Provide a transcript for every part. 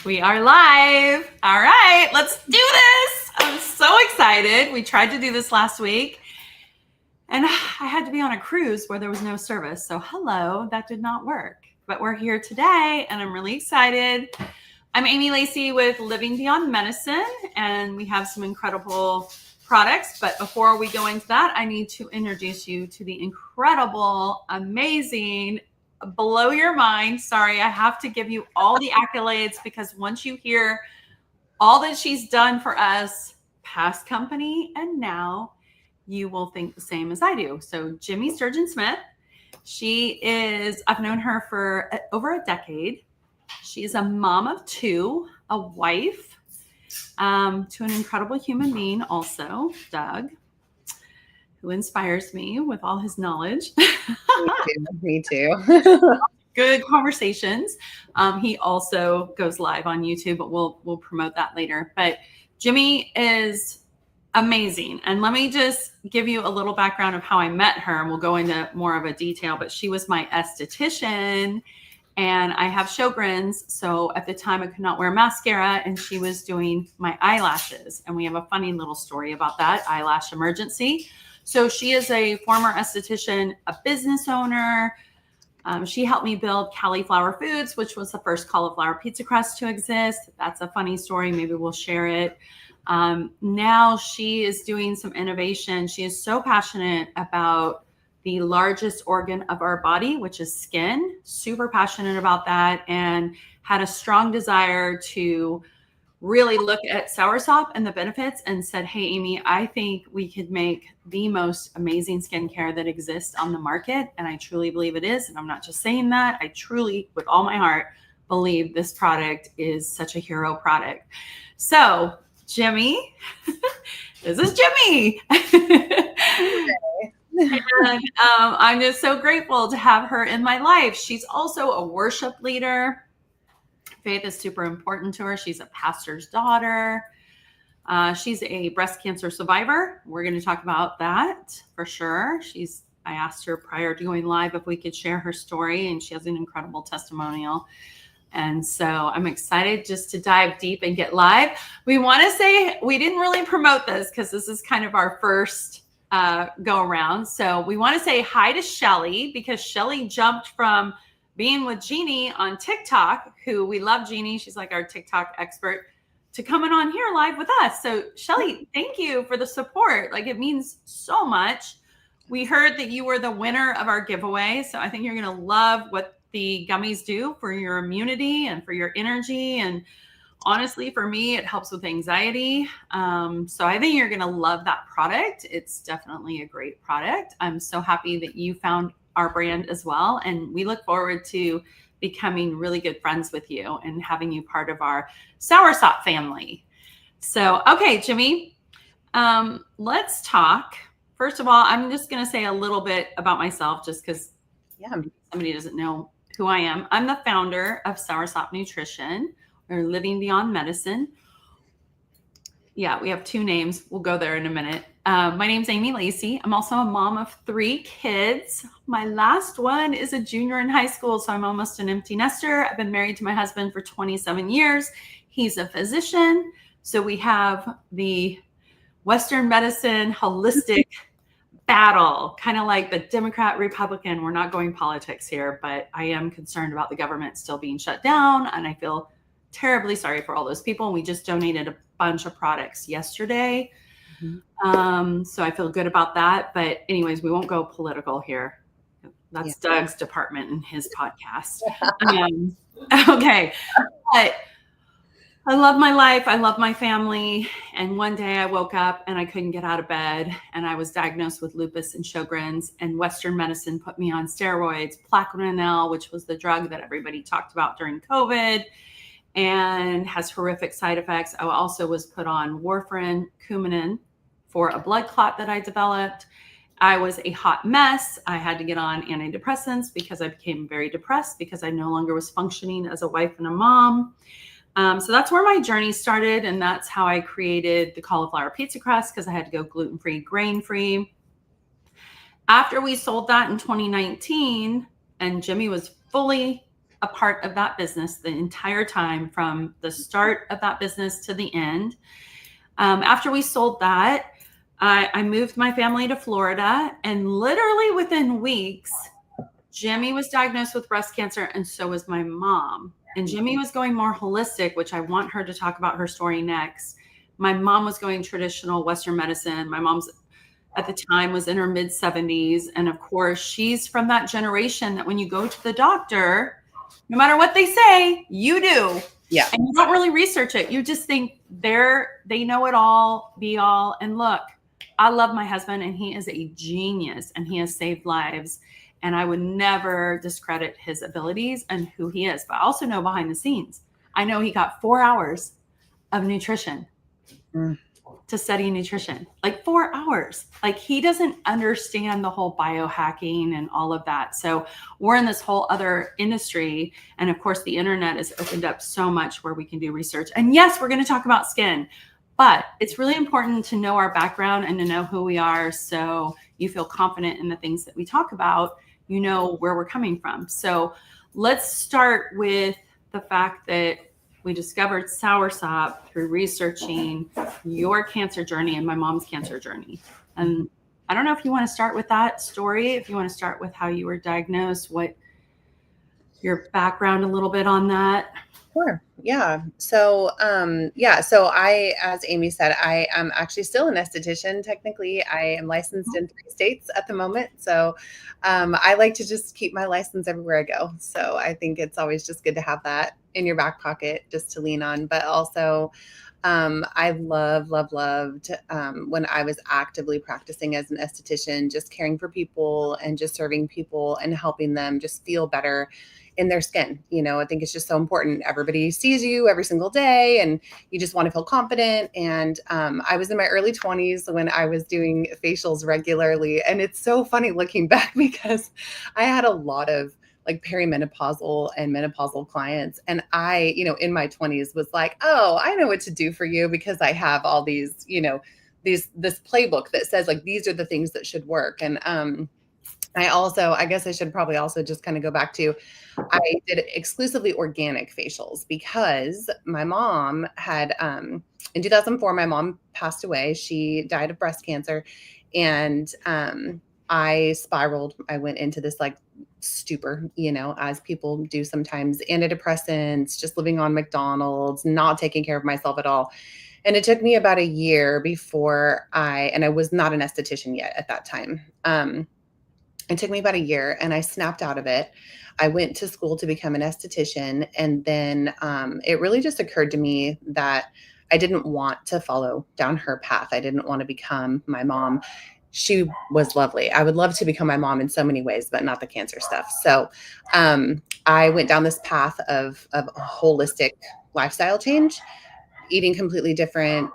We are live. All right, let's do this. I'm so excited. We tried to do this last week and I had to be on a cruise where there was no service. So hello, that did not work. But we're here today and I'm really excited. I'm Amy Lacey with Living Beyond Medicine and we have some incredible products. But before we go into that, I need to introduce you to the incredible, amazing, blow your mind. Sorry, I have to give you all the accolades because once you hear all that she's done for us, past company and now, you will think the same as I do. So Jimmy Sturgeon Smith, I've known her for over a decade. She is a mom of two, a wife to an incredible human being also, Doug, who inspires me with all his knowledge. Me too. Good conversations. He also goes live on YouTube, but we'll promote that later. But Jimmy is amazing. And let me just give you a little background of how I met her, and we'll go into more of a detail. But she was my esthetician, and I have Sjogren's. So at the time, I could not wear mascara, and she was doing my eyelashes. And we have a funny little story about that eyelash emergency. So she is a former esthetician, a business owner. She helped me build Cauliflower Foods, which was the first cauliflower pizza crust to exist. That's a funny story. Maybe we'll share it. Now she is doing some innovation. She is so passionate about the largest organ of our body, which is skin. Super passionate about that and had a strong desire to really look at soursop and the benefits and said, hey, Amy, I think we could make the most amazing skincare that exists on the market. And I truly believe it is. And I'm not just saying that. I truly, with all my heart, believe this product is such a hero product. So Jimmy, this is Jimmy. And I'm just so grateful to have her in my life. She's also a worship leader. Faith is super important to her. She's a pastor's daughter. She's a breast cancer survivor. We're going to talk about that for sure. I asked her prior to going live if we could share her story, and she has an incredible testimonial. And so I'm excited just to dive deep and get live. We want to say we didn't really promote this because this is kind of our first go around. So we want to say hi to Shelly because Shelly jumped from being with Jeannie on TikTok, who we love Jeannie. She's like our TikTok expert, to coming on here live with us. So Shelly, thank you for the support. Like it means so much. We heard that you were the winner of our giveaway. So I think you're going to love what the gummies do for your immunity and for your energy. And honestly, for me, it helps with anxiety. So I think you're going to love that product. It's definitely a great product. I'm so happy that you found our brand as well. And we look forward to becoming really good friends with you and having you part of our soursop family. So, okay, Jimmy, let's talk. First of all, I'm just going to say a little bit about myself just because somebody doesn't know who I am. I'm the founder of Soursop Nutrition or Living Beyond Medicine. Yeah, we have two names. We'll go there in a minute. My name's Amy Lacey. I'm also a mom of 3 kids. My last one is a junior in high school, so I'm almost an empty nester. I've been married to my husband for 27 years. He's a physician. So we have the Western medicine holistic battle, kind of like the Democrat, Republican. We're not going politics here, but I am concerned about the government still being shut down. And I feel terribly sorry for all those people. And we just donated a bunch of products yesterday. Mm-hmm. So I feel good about that. But anyways, we won't go political here. That's Doug's department in his podcast. Okay. But I love my life. I love my family. And one day I woke up and I couldn't get out of bed. And I was diagnosed with lupus and Sjogren's. And Western medicine put me on steroids, Plaquenil, which was the drug that everybody talked about during COVID, and has horrific side effects. I also was put on warfarin, Coumadin for a blood clot that I developed. I was a hot mess. I had to get on antidepressants because I became very depressed because I no longer was functioning as a wife and a mom. So that's where my journey started. And that's how I created the cauliflower pizza crust because I had to go gluten-free, grain-free. After we sold that in 2019 and Jimmy was fully a part of that business the entire time, from the start of that business to the end. After we sold that, I moved my family to Florida, and literally within weeks, Jimmy was diagnosed with breast cancer, and so was my mom. And Jimmy was going more holistic, which I want her to talk about her story next. My mom was going traditional Western medicine. My mom's at the time was in her mid 70s. And of course, she's from that generation that when you go to the doctor, no matter what they say, you do. Yeah. And you don't really research it. You just think they know it all, be all. And look, I love my husband, and he is a genius, and he has saved lives. And I would never discredit his abilities and who he is. But I also know behind the scenes, I know he got 4 hours of nutrition to study nutrition, like 4 hours. Like, he doesn't understand the whole biohacking and all of that. So we're in this whole other industry. And of course, the internet has opened up so much where we can do research. And yes, we're going to talk about skin, but it's really important to know our background and to know who we are, so you feel confident in the things that we talk about. You know where we're coming from. So let's start with the fact that we discovered soursop through researching your cancer journey and my mom's cancer journey. And I don't know if you want to start with that story, if you want to start with how you were diagnosed, what your background a little bit on that. Sure. Yeah. So, so I, as Amy said, I am actually still an esthetician. Technically, I am licensed in 3 states at the moment. So, I like to just keep my license everywhere I go. So I think it's always just good to have that in your back pocket just to lean on. But also, I loved when I was actively practicing as an esthetician, just caring for people and just serving people and helping them just feel better in their skin. You know, I think it's just so important. Everybody sees you every single day, and you just want to feel confident. And I was in my early 20s when I was doing facials regularly. And it's so funny looking back, because I had a lot of like perimenopausal and menopausal clients. And I, in my 20s was like, oh, I know what to do for you, because I have all these, this playbook that says like, these are the things that should work. And I guess I should probably also just kind of go back to, I did exclusively organic facials because my mom had, in 2004, my mom passed away. She died of breast cancer. And I spiraled. I went into this like stupor, as people do sometimes, antidepressants, just living on McDonald's, not taking care of myself at all. And it took me about a year before and I was not an esthetician yet at that time. It took me about a year, and I snapped out of it. I went to school to become an esthetician. And then it really just occurred to me that I didn't want to follow down her path. I didn't want to become my mom. She was lovely. I would love to become my mom in so many ways, but not the cancer stuff. So I went down this path of a holistic lifestyle change, eating completely different,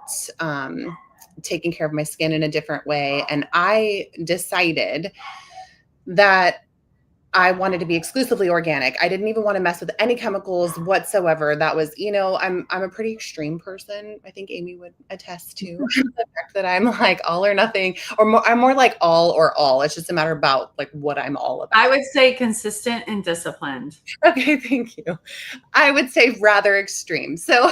taking care of my skin in a different way. And I decided that I wanted to be exclusively organic. I didn't even want to mess with any chemicals whatsoever. That was, I'm a pretty extreme person. I think Amy would attest to the fact that I'm like all or nothing, or I'm more like all or all. It's just a matter about like what I'm all about. I would say consistent and disciplined. Okay, thank you. I would say rather extreme. So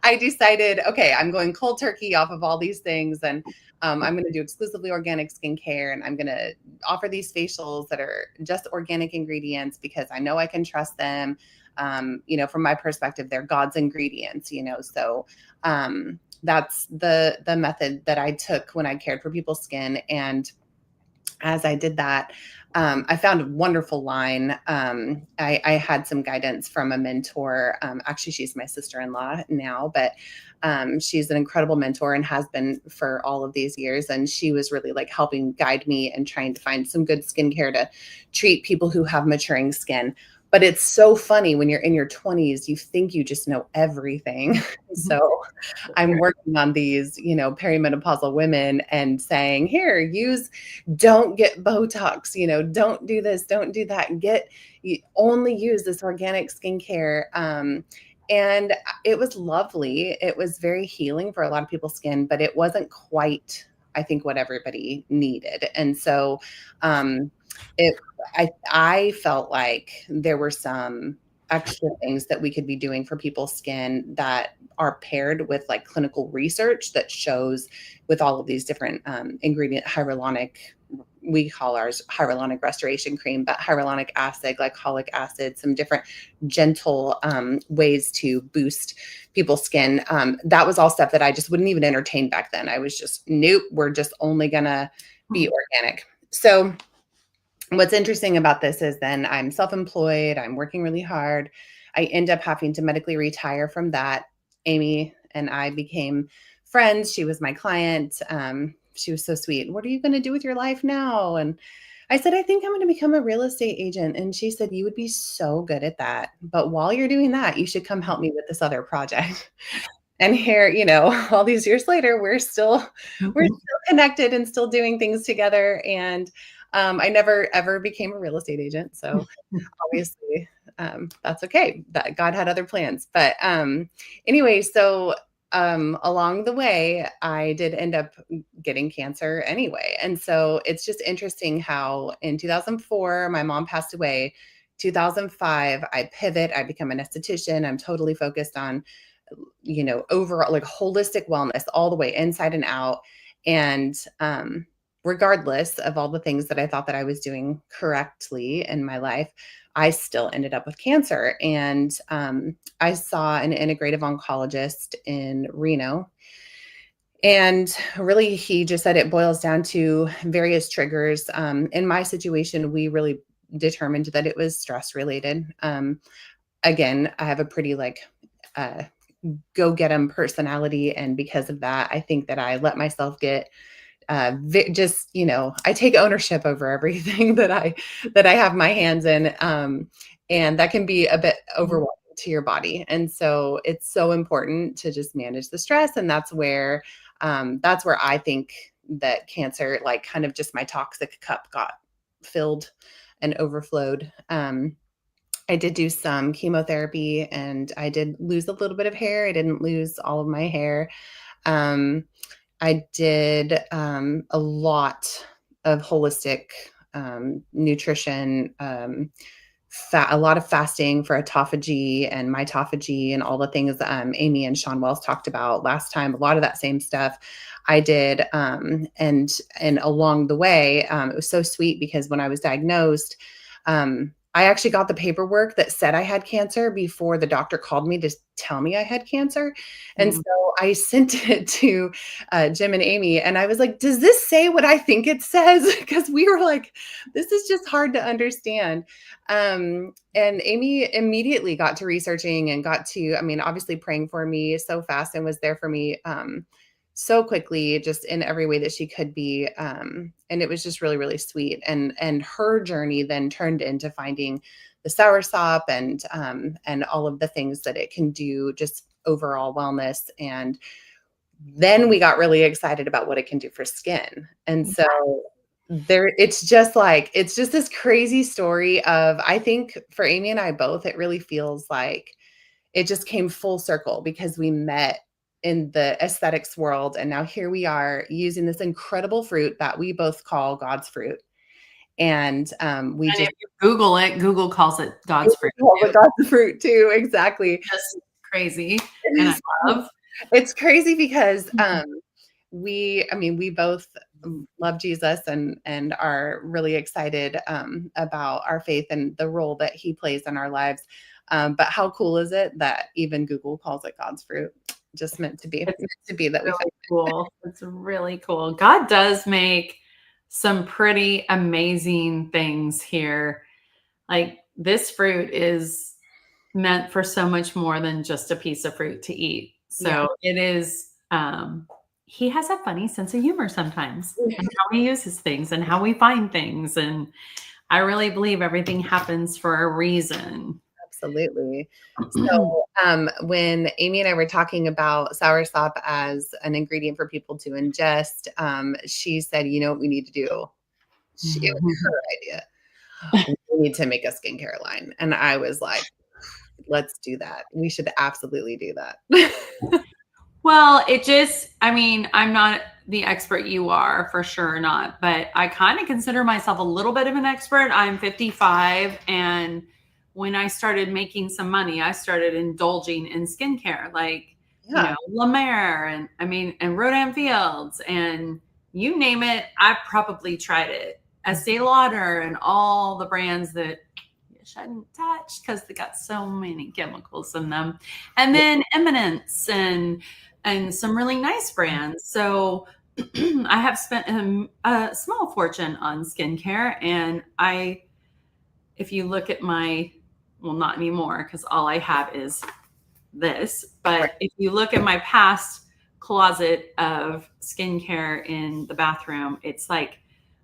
I decided, okay, I'm going cold turkey off of all these things, and I'm going to do exclusively organic skincare, and I'm going to offer these facials that are just organic ingredients because I know I can trust them. From my perspective, they're God's ingredients, so that's the method that I took when I cared for people's skin. And as I did that, I found a wonderful line. I had some guidance from a mentor. Actually, she's my sister-in-law now, but she's an incredible mentor and has been for all of these years. And she was really like helping guide me and trying to find some good skincare to treat people who have maturing skin. But it's so funny when you're in your 20s, you think you just know everything. So I'm working on these, perimenopausal women and saying, here, don't get Botox, don't do this, don't do that. Only use this organic skincare. And it was lovely. It was very healing for a lot of people's skin, but it wasn't quite, I think, what everybody needed. And so, it I felt like there were some extra things that we could be doing for people's skin that are paired with like clinical research that shows with all of these different ingredient hyaluronic, we call ours hyaluronic restoration cream, but hyaluronic acid, glycolic acid, some different gentle ways to boost people's skin. That was all stuff that I just wouldn't even entertain back then. I was just, nope, we're just only gonna be organic. So what's interesting about this is then I'm self-employed, I'm working really hard. I end up having to medically retire from that. Amy and I became friends. She was my client. She was so sweet. What are you going to do with your life now? And I said, I think I'm going to become a real estate agent. And she said, you would be so good at that. But while you're doing that, you should come help me with this other project. And here, all these years later, we're still connected and still doing things together. And I never ever became a real estate agent, so obviously that's okay. That God had other plans. But anyway, so along the way, I did end up getting cancer anyway, and so it's just interesting how in 2004 my mom passed away. 2005, I pivot. I become an esthetician. I'm totally focused on overall like holistic wellness all the way inside and out. And regardless of all the things that I thought that I was doing correctly in my life, I still ended up with cancer. And I saw an integrative oncologist in Reno. And really, he just said it boils down to various triggers. In my situation, we really determined that it was stress related. Again, I have a pretty go get 'em personality. And because of that, I think that I let myself get I take ownership over everything that I have my hands in. And that can be a bit overwhelming to your body. And so it's so important to just manage the stress. And that's where I think that cancer, like kind of just my toxic cup got filled and overflowed. I did do some chemotherapy and I did lose a little bit of hair. I didn't lose all of my hair. I did a lot of holistic nutrition, a lot of fasting for autophagy and mitophagy and all the things Amy and Sean Wells talked about last time. A lot of that same stuff I did. And along the way, it was so sweet because when I was diagnosed, I actually got the paperwork that said I had cancer before the doctor called me to tell me I had cancer. And so I sent it to Jim and Amy. And I was like, does this say what I think it says? Because we were like, this is just hard to understand. And Amy immediately got to researching and got to, obviously praying for me so fast and was there for me so quickly, just in every way that she could be. And it was just really, really sweet. And her journey then turned into finding the soursop and all of the things that it can do, just overall wellness. And then we got really excited about what it can do for skin. And so it's just this crazy story of, I think for Amy and I both, it really feels like it just came full circle because we met in the aesthetics world. And now here we are using this incredible fruit that we both call God's fruit. And if you Google it, Google calls it God's fruit. God's fruit too. Exactly. Just crazy. And I love. It's crazy because we both love Jesus and are really excited about our faith and the role that he plays in our lives. But how cool is it that even Google calls it God's fruit? Just meant to be. It's meant to be that really cool. It's really cool. God does make some pretty amazing things here. Like this fruit is meant for so much more than just a piece of fruit to eat. So it is, he has a funny sense of humor sometimes and how he uses things and how we find things. And I really believe everything happens for a reason. Absolutely. So when Amy and I were talking about soursop as an ingredient for people to ingest, she said, you know what we need to do? It was her idea. We need to make a skincare line. And I was like, let's do that. We should absolutely do that. Well, I'm not the expert you are, for sure not, but I kind of consider myself a little bit of an expert. I'm 55, and when I started making some money, I started indulging in skincare, like, Yeah. La Mer, and Rodan Fields, and you name it, I've probably tried it. Estee Lauder and all the brands that you shouldn't touch because they got so many chemicals in them. And then Eminence and some really nice brands. So I have spent a small fortune on skincare, and if you look at well, not anymore because all I have is this, but if you look at my past closet of skincare in the bathroom, it's like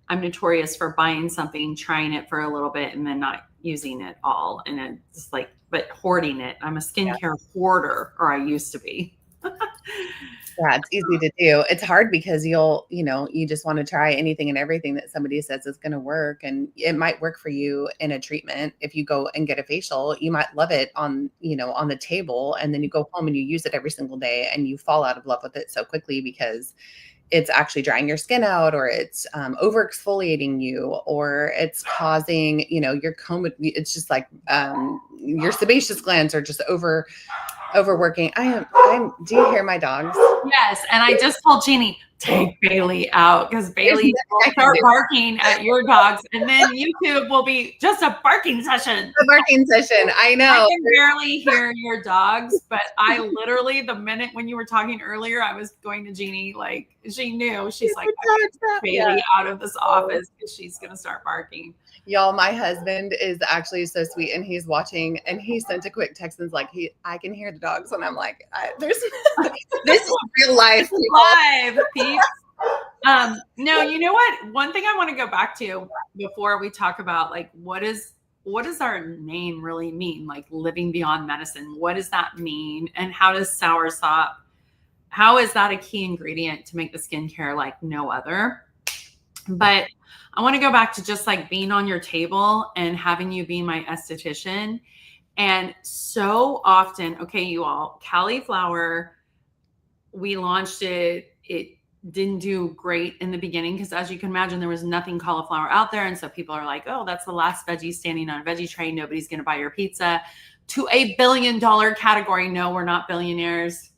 I'm notorious for buying something, trying it for a little bit, and then not using it all. And it's like, but hoarding it. I'm a skincare hoarder, or I used to be. Yeah, it's easy to do. It's hard because you just want to try anything and everything that somebody says is going to work. And it might work for you in a treatment. If you go and get a facial, you might love it on the table. And then you go home and you use it every single day and you fall out of love with it so quickly because it's actually drying your skin out, or it's over exfoliating you, or it's causing, it's just like your sebaceous glands are just overworking. Do you hear my dogs? Yes. And I just told Jeannie, take Bailey out, because Bailey will start barking at your dogs, and then YouTube will be just a barking session. A barking session. I know. I can barely hear your dogs, but I literally, the minute when you were talking earlier, I was going to Jeannie, like, she knew. She's like, Bailey out of this office because she's going to start barking. Y'all, my husband is actually so sweet, and he's watching, and he sent a quick text and like, I can hear the dogs, and I'm like, this is real life. Live, peeps. No, you know what? One thing I want to go back to before we talk about, like, what does our name really mean? Like, living beyond medicine. What does that mean? And how does soursop, how is that a key ingredient to make the skincare like no other? But I want to go back to just like being on your table and having you be my esthetician. And so often, okay, you all, cauliflower, we launched it. It didn't do great in the beginning because, as you can imagine, there was nothing cauliflower out there. And so people are like, oh, that's the last veggie standing on a veggie tray. Nobody's going to buy your pizza. To $1 billion category. No, we're not billionaires,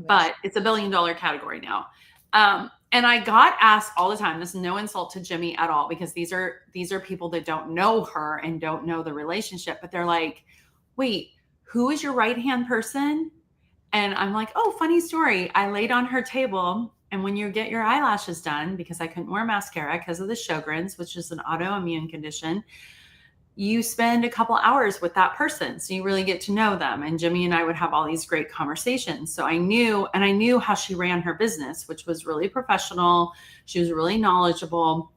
but it's $1 billion category now. And I got asked all the time, this is no insult to Jimmy at all, because these are people that don't know her and don't know the relationship, but they're like, wait, who is your right-hand person? And I'm like, oh, funny story. I laid on her table, and when you get your eyelashes done, because I couldn't wear mascara because of the Sjogren's, which is an autoimmune condition, you spend a couple hours with that person. So you really get to know them. And Jimmy and I would have all these great conversations. So I knew how she ran her business, which was really professional. She was really knowledgeable.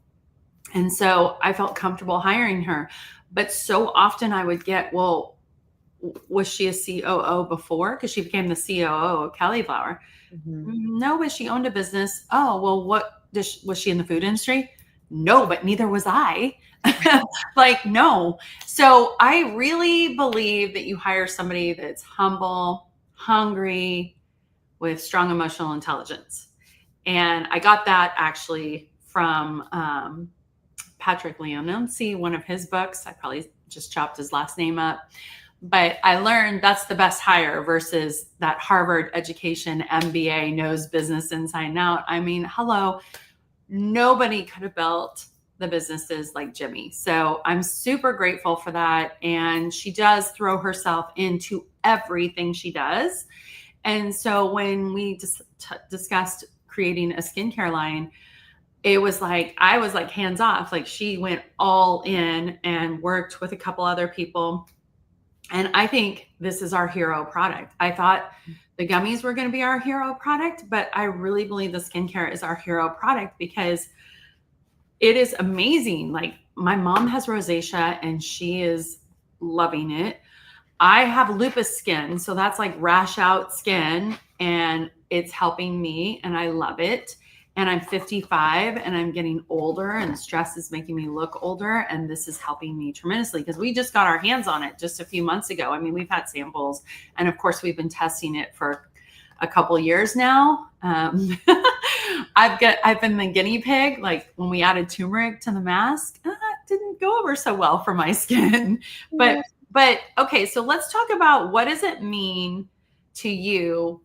And so I felt comfortable hiring her. But so often I would get, well, was she a COO before? Because she became the COO of Cauliflower. Mm-hmm. No, but she owned a business. Oh, well, was she in the food industry? No, but neither was I. Like, no. So I really believe that you hire somebody that's humble, hungry, with strong emotional intelligence. And I got that actually from Patrick Lencioni, one of his books. I probably just chopped his last name up. But I learned that's the best hire versus that Harvard education MBA knows business inside and out. I mean, hello, nobody could have built the businesses like Jimmy. So I'm super grateful for that. And she does throw herself into everything she does. And so when we discussed creating a skincare line, it was like, I was like hands off. Like, she went all in and worked with a couple other people. And I think this is our hero product. I thought the gummies were going to be our hero product, but I really believe the skincare is our hero product because it is amazing. Like, my mom has rosacea and she is loving it. I have lupus skin, so that's like rash out skin, and it's helping me and I love it. And I'm 55 and I'm getting older, and stress is making me look older. And this is helping me tremendously because we just got our hands on it just a few months ago. I mean, we've had samples, and of course we've been testing it for a couple years now. I've been the guinea pig. Like when we added turmeric to the mask, it didn't go over so well for my skin. But okay, so let's talk about what does it mean to you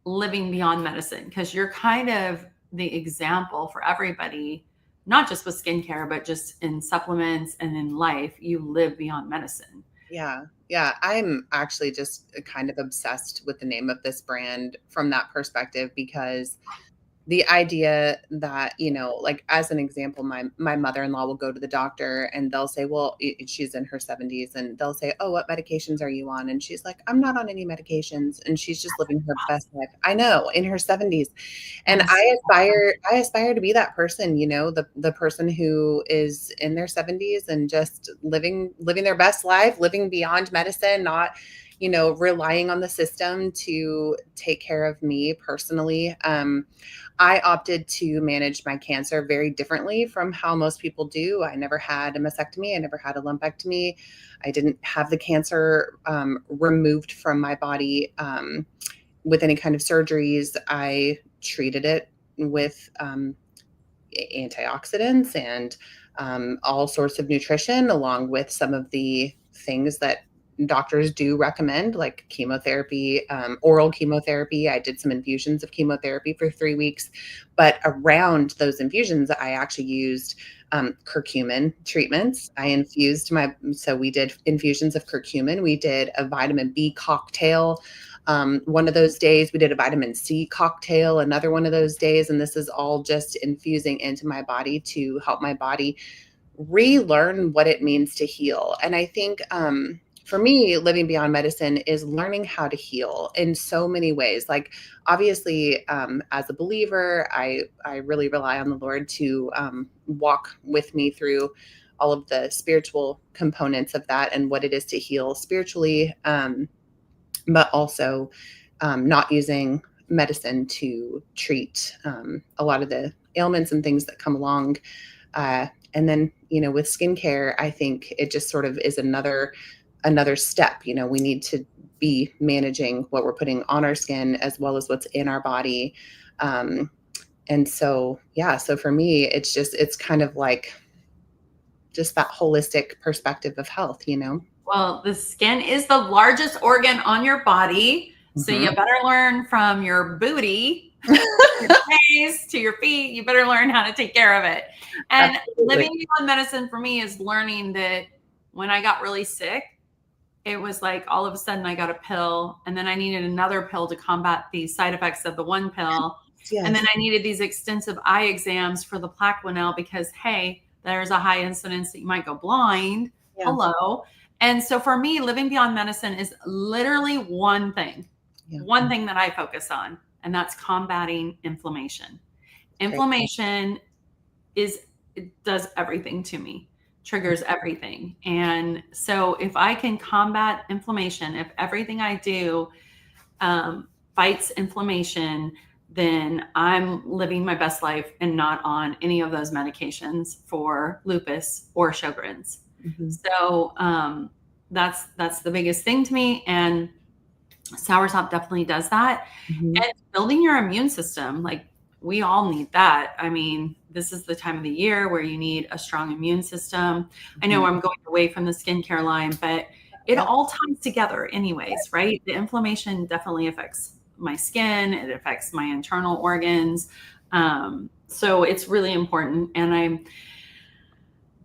living beyond medicine? Because you're kind of the example for everybody, not just with skincare, but just in supplements and in life. You live beyond medicine. Yeah. Yeah. I'm actually just kind of obsessed with the name of this brand from that perspective, because the idea that, like as an example, my mother-in-law will go to the doctor and they'll say, well, she's in her 70s, and they'll say, oh, what medications are you on? And she's like, I'm not on any medications. And she's just living her best life. I know, in her 70s. And I aspire to be that person, the person who is in their 70s and just living their best life, living beyond medicine, not relying on the system to take care of me personally. I opted to manage my cancer very differently from how most people do. I never had a mastectomy. I never had a lumpectomy. I didn't have the cancer removed from my body with any kind of surgeries. I treated it with antioxidants and all sorts of nutrition, along with some of the things that doctors do recommend, like chemotherapy, oral chemotherapy. I did some infusions of chemotherapy for 3 weeks, but around those infusions, I actually used curcumin treatments. So we did infusions of curcumin. We did a vitamin B cocktail. One of those days we did a vitamin C cocktail, another one of those days. And this is all just infusing into my body to help my body relearn what it means to heal. And I think, for me, living beyond medicine is learning how to heal in so many ways. Like, obviously, as a believer, I really rely on the Lord to walk with me through all of the spiritual components of that and what it is to heal spiritually, but also not using medicine to treat a lot of the ailments and things that come along. And then, with skincare, I think it just sort of is another step. We need to be managing what we're putting on our skin as well as what's in our body. And so, yeah, so for me, it's kind of like just that holistic perspective of health. Well, the skin is the largest organ on your body. So you better learn from your booty your face to your feet. You better learn how to take care of it. And living beyond medicine for me is learning that when I got really sick, it was like all of a sudden I got a pill, and then I needed another pill to combat the side effects of the one pill. Yes. And then I needed these extensive eye exams for the Plaquenil because, hey, there's a high incidence that you might go blind. Yeah. Hello. And so for me, living beyond medicine is literally one thing that I focus on, and that's combating inflammation. Inflammation does everything to me. Triggers everything. And so if I can combat inflammation, if everything I do fights inflammation, then I'm living my best life and not on any of those medications for lupus or Sjogren's. Mm-hmm. So that's the biggest thing to me. And Soursop definitely does that. Mm-hmm. And building your immune system, like we all need that. I mean, this is the time of the year where you need a strong immune system. Mm-hmm. I know I'm going away from the skincare line, but it all ties together anyways, right? The inflammation definitely affects my skin. It affects my internal organs. So it's really important. And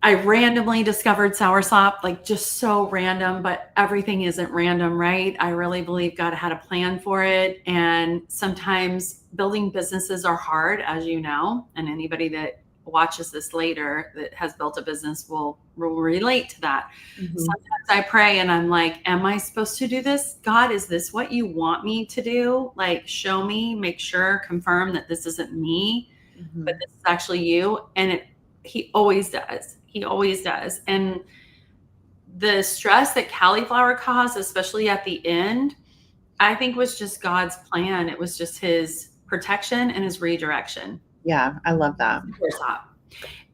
I randomly discovered Soursop, like just so random, but everything isn't random, right? I really believe God had a plan for it. And sometimes building businesses are hard, as you know, and anybody that watches this later that has built a business will relate to that. Mm-hmm. Sometimes I pray and I'm like, am I supposed to do this? God, is this what you want me to do? Like, show me, make sure, confirm that this isn't me, mm-hmm. but this is actually you. And he always does. He always does. And the stress that cauliflower caused, especially at the end, I think was just God's plan. It was just his protection and his redirection. Yeah, I love that.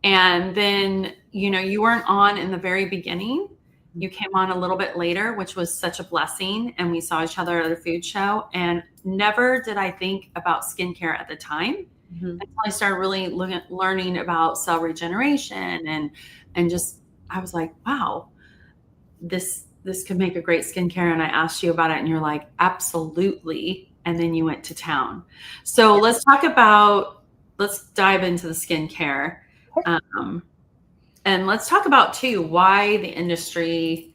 And then, you weren't on in the very beginning. You came on a little bit later, which was such a blessing. And we saw each other at a food show. And never did I think about skincare at the time. Mhm. until I started really learning about cell regeneration and just I was like, wow, this could make a great skincare. And I asked you about it, and you're like, absolutely. And then you went to town. So let's dive into the skincare. Um, and let's talk about too why the industry,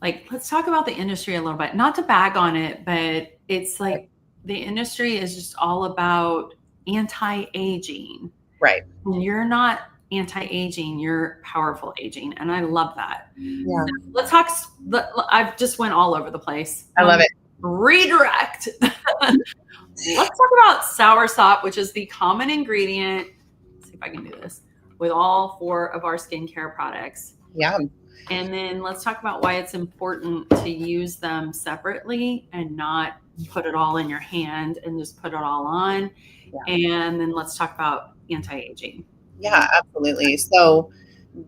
like, let's talk about the industry a little bit, not to bag on it, but it's like the industry is just all about anti-aging. Right. And you're not anti-aging, you're powerful aging. And I love that. Yeah. Let's talk. I've just went all over the place. I love it. Redirect. Let's talk about soursop, which is the common ingredient. Let's see if I can do this with all 4 of our skincare products. Yeah. And then let's talk about why it's important to use them separately and not put it all in your hand and just put it all on. Yeah. And then let's talk about anti-aging. Yeah, absolutely. So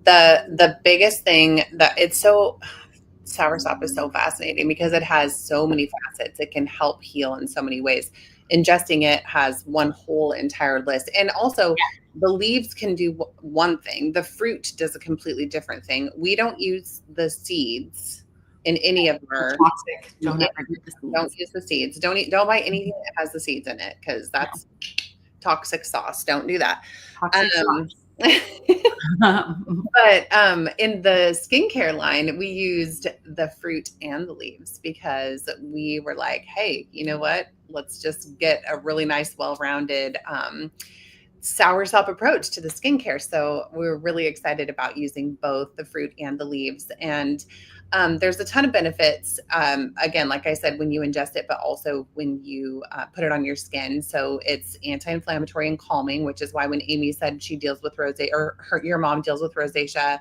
the biggest thing that soursop is so fascinating because it has so many facets. It can help heal in so many ways. Ingesting it has one whole entire list. And also the leaves can do one thing. The fruit does a completely different thing. We don't use the seeds in any of our toxic. Don't ever use the seeds. Don't use the seeds. Don't buy anything that has the seeds in it because that's toxic sauce. Don't do that. Toxic sauce. But in the skincare line, we used the fruit and the leaves because we were like, hey, you know what? Let's just get a really nice, well-rounded soursop approach to the skincare. So we were really excited about using both the fruit and the leaves. And there's a ton of benefits. Again, like I said, when you ingest it, but also when you put it on your skin. So it's anti-inflammatory and calming, which is why when Amy said she deals with rosacea, or your mom deals with rosacea,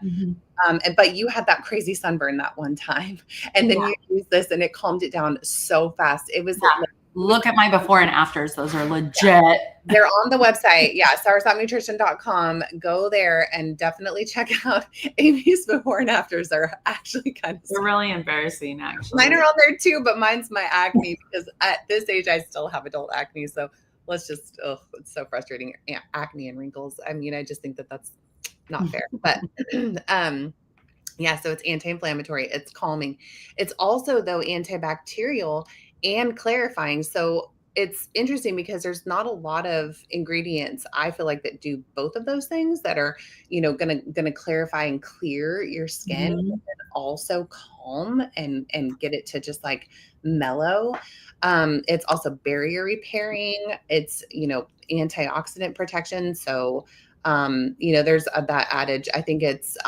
but you had that crazy sunburn that one time, and then you used this and it calmed it down so fast. It was like, look at my before and afters. Those are legit. They're on the website. Yeah. soursopnutrition.com. Go there and definitely check out Amy's before and afters. Are actually kind of, they're really embarrassing, actually. Mine are on there too, but mine's my acne because at this age I still have adult acne. So let's just, it's so frustrating. Acne and wrinkles. I mean, I just think that that's not fair, but yeah, so it's anti-inflammatory, it's calming. It's also though antibacterial and clarifying. So it's interesting because there's not a lot of ingredients I feel like that do both of those things that are, gonna clarify and clear your skin and also calm and get it to just like mellow. It's also barrier repairing. It's, antioxidant protection. So, there's that adage. I think it's,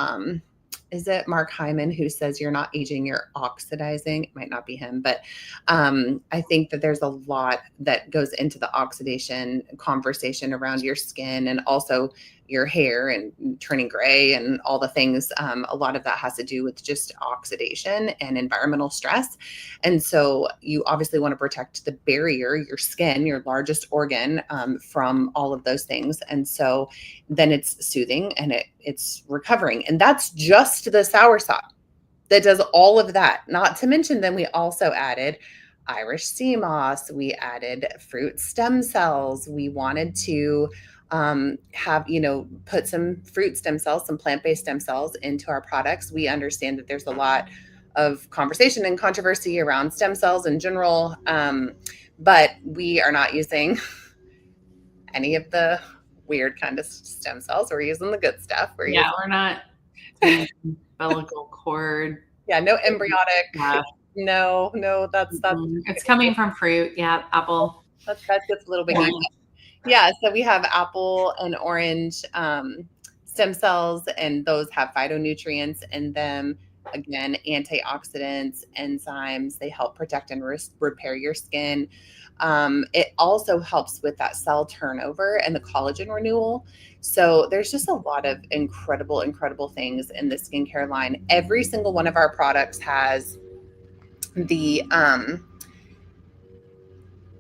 is it Mark Hyman who says you're not aging, you're oxidizing? It might not be him, but I think that there's a lot that goes into the oxidation conversation around your skin and also your hair and turning gray and all the things. A lot of that has to do with just oxidation and environmental stress. And so you obviously want to protect the barrier, your skin, your largest organ, from all of those things. And so then it's soothing and it's recovering. And that's just the soursop that does all of that. Not to mention, then we also added Irish sea moss. We added fruit stem cells. We wanted to have, put some fruit stem cells, some plant-based stem cells into our products. We understand that there's a lot of conversation and controversy around stem cells in general, but we are not using any of the weird kind of stem cells. We're using the good stuff. We're not umbilical cord. Yeah, no embryonic. Yeah. No, that's it's coming from fruit. Yeah, apple. That gets a little bit. Yeah, so we have apple and orange stem cells, and those have phytonutrients in them. Again, antioxidants, enzymes. They help protect and repair your skin. It also helps with that cell turnover and the collagen renewal. So there's just a lot of incredible, incredible things in the skincare line. Every single one of our products has the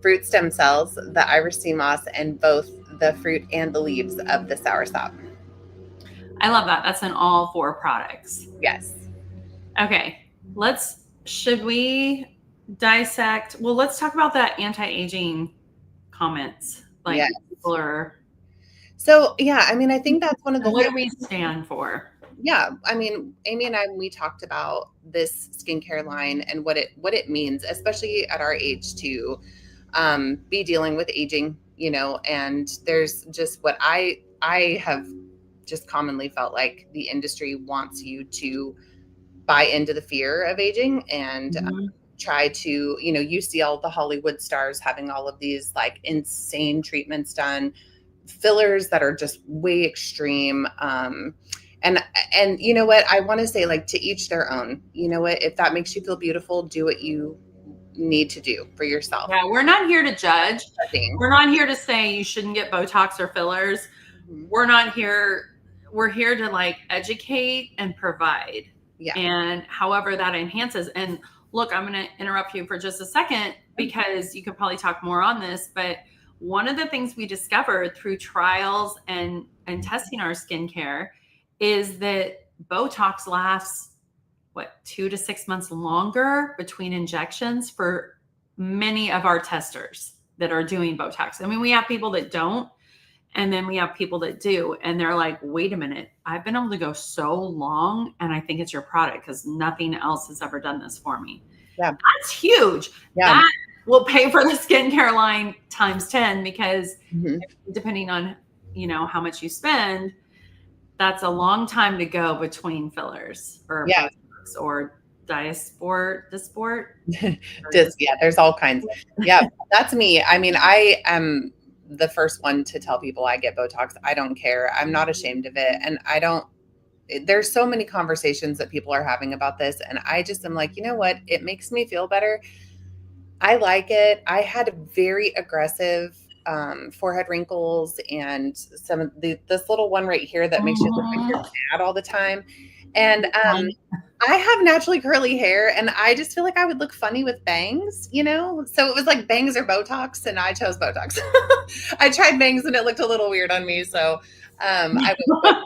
fruit stem cells, the Irish sea moss, and both the fruit and the leaves of the soursop. I love that. That's in all 4 products. Yes. Okay. Should we dissect? Well, let's talk about that anti-aging comments. Like, people are, So, yeah, I mean, I think that's one of the what do things. we stand for? Yeah, I mean, Amy and I, we talked about this skincare line and what it means, especially at our age, to be dealing with aging, you know. And there's just what I have just commonly felt like the industry wants you to buy into the fear of aging and Mhm. try to, you know, you see all the Hollywood stars having all of these like insane treatments done, fillers that are just way extreme. And you know what, I want to say, like, to each their own. You know what, if that makes you feel beautiful, do what you need to do for yourself. Yeah, we're not here to judge. Nothing. We're not here to say you shouldn't get Botox or fillers. Mhm. We're not here. We're here to like educate and provide. Yeah. And however that enhances. And look, I'm going to interrupt you for just a second because you could probably talk more on this. But one of the things we discovered through trials and testing our skincare is that Botox lasts, what, 2 to 6 months longer between injections for many of our testers that are doing Botox. I mean, we have people that don't, and then we have people that do, and they're like, wait a minute, I've been able to go so long, and I think it's your product because nothing else has ever done this for me. Yeah. That's huge. Yeah. That will pay for the skincare line times 10 because Mhm. depending on, you know, how much you spend, that's a long time to go between fillers or Yeah. Botox or Dysport. Just, yeah, there's all kinds. Yeah, that's me. I mean, I am the first one to tell people I get Botox. I don't care. I'm not ashamed of it. And I don't, there's so many conversations that people are having about this. And I just am like, you know what? It makes me feel better. I like it. I had very aggressive forehead wrinkles and some of this little one right here that makes you look like you're mad all the time. And I have naturally curly hair, and I just feel like I would look funny with bangs, you know? So it was like bangs or Botox, and I chose Botox. I tried bangs and it looked a little weird on me. So I went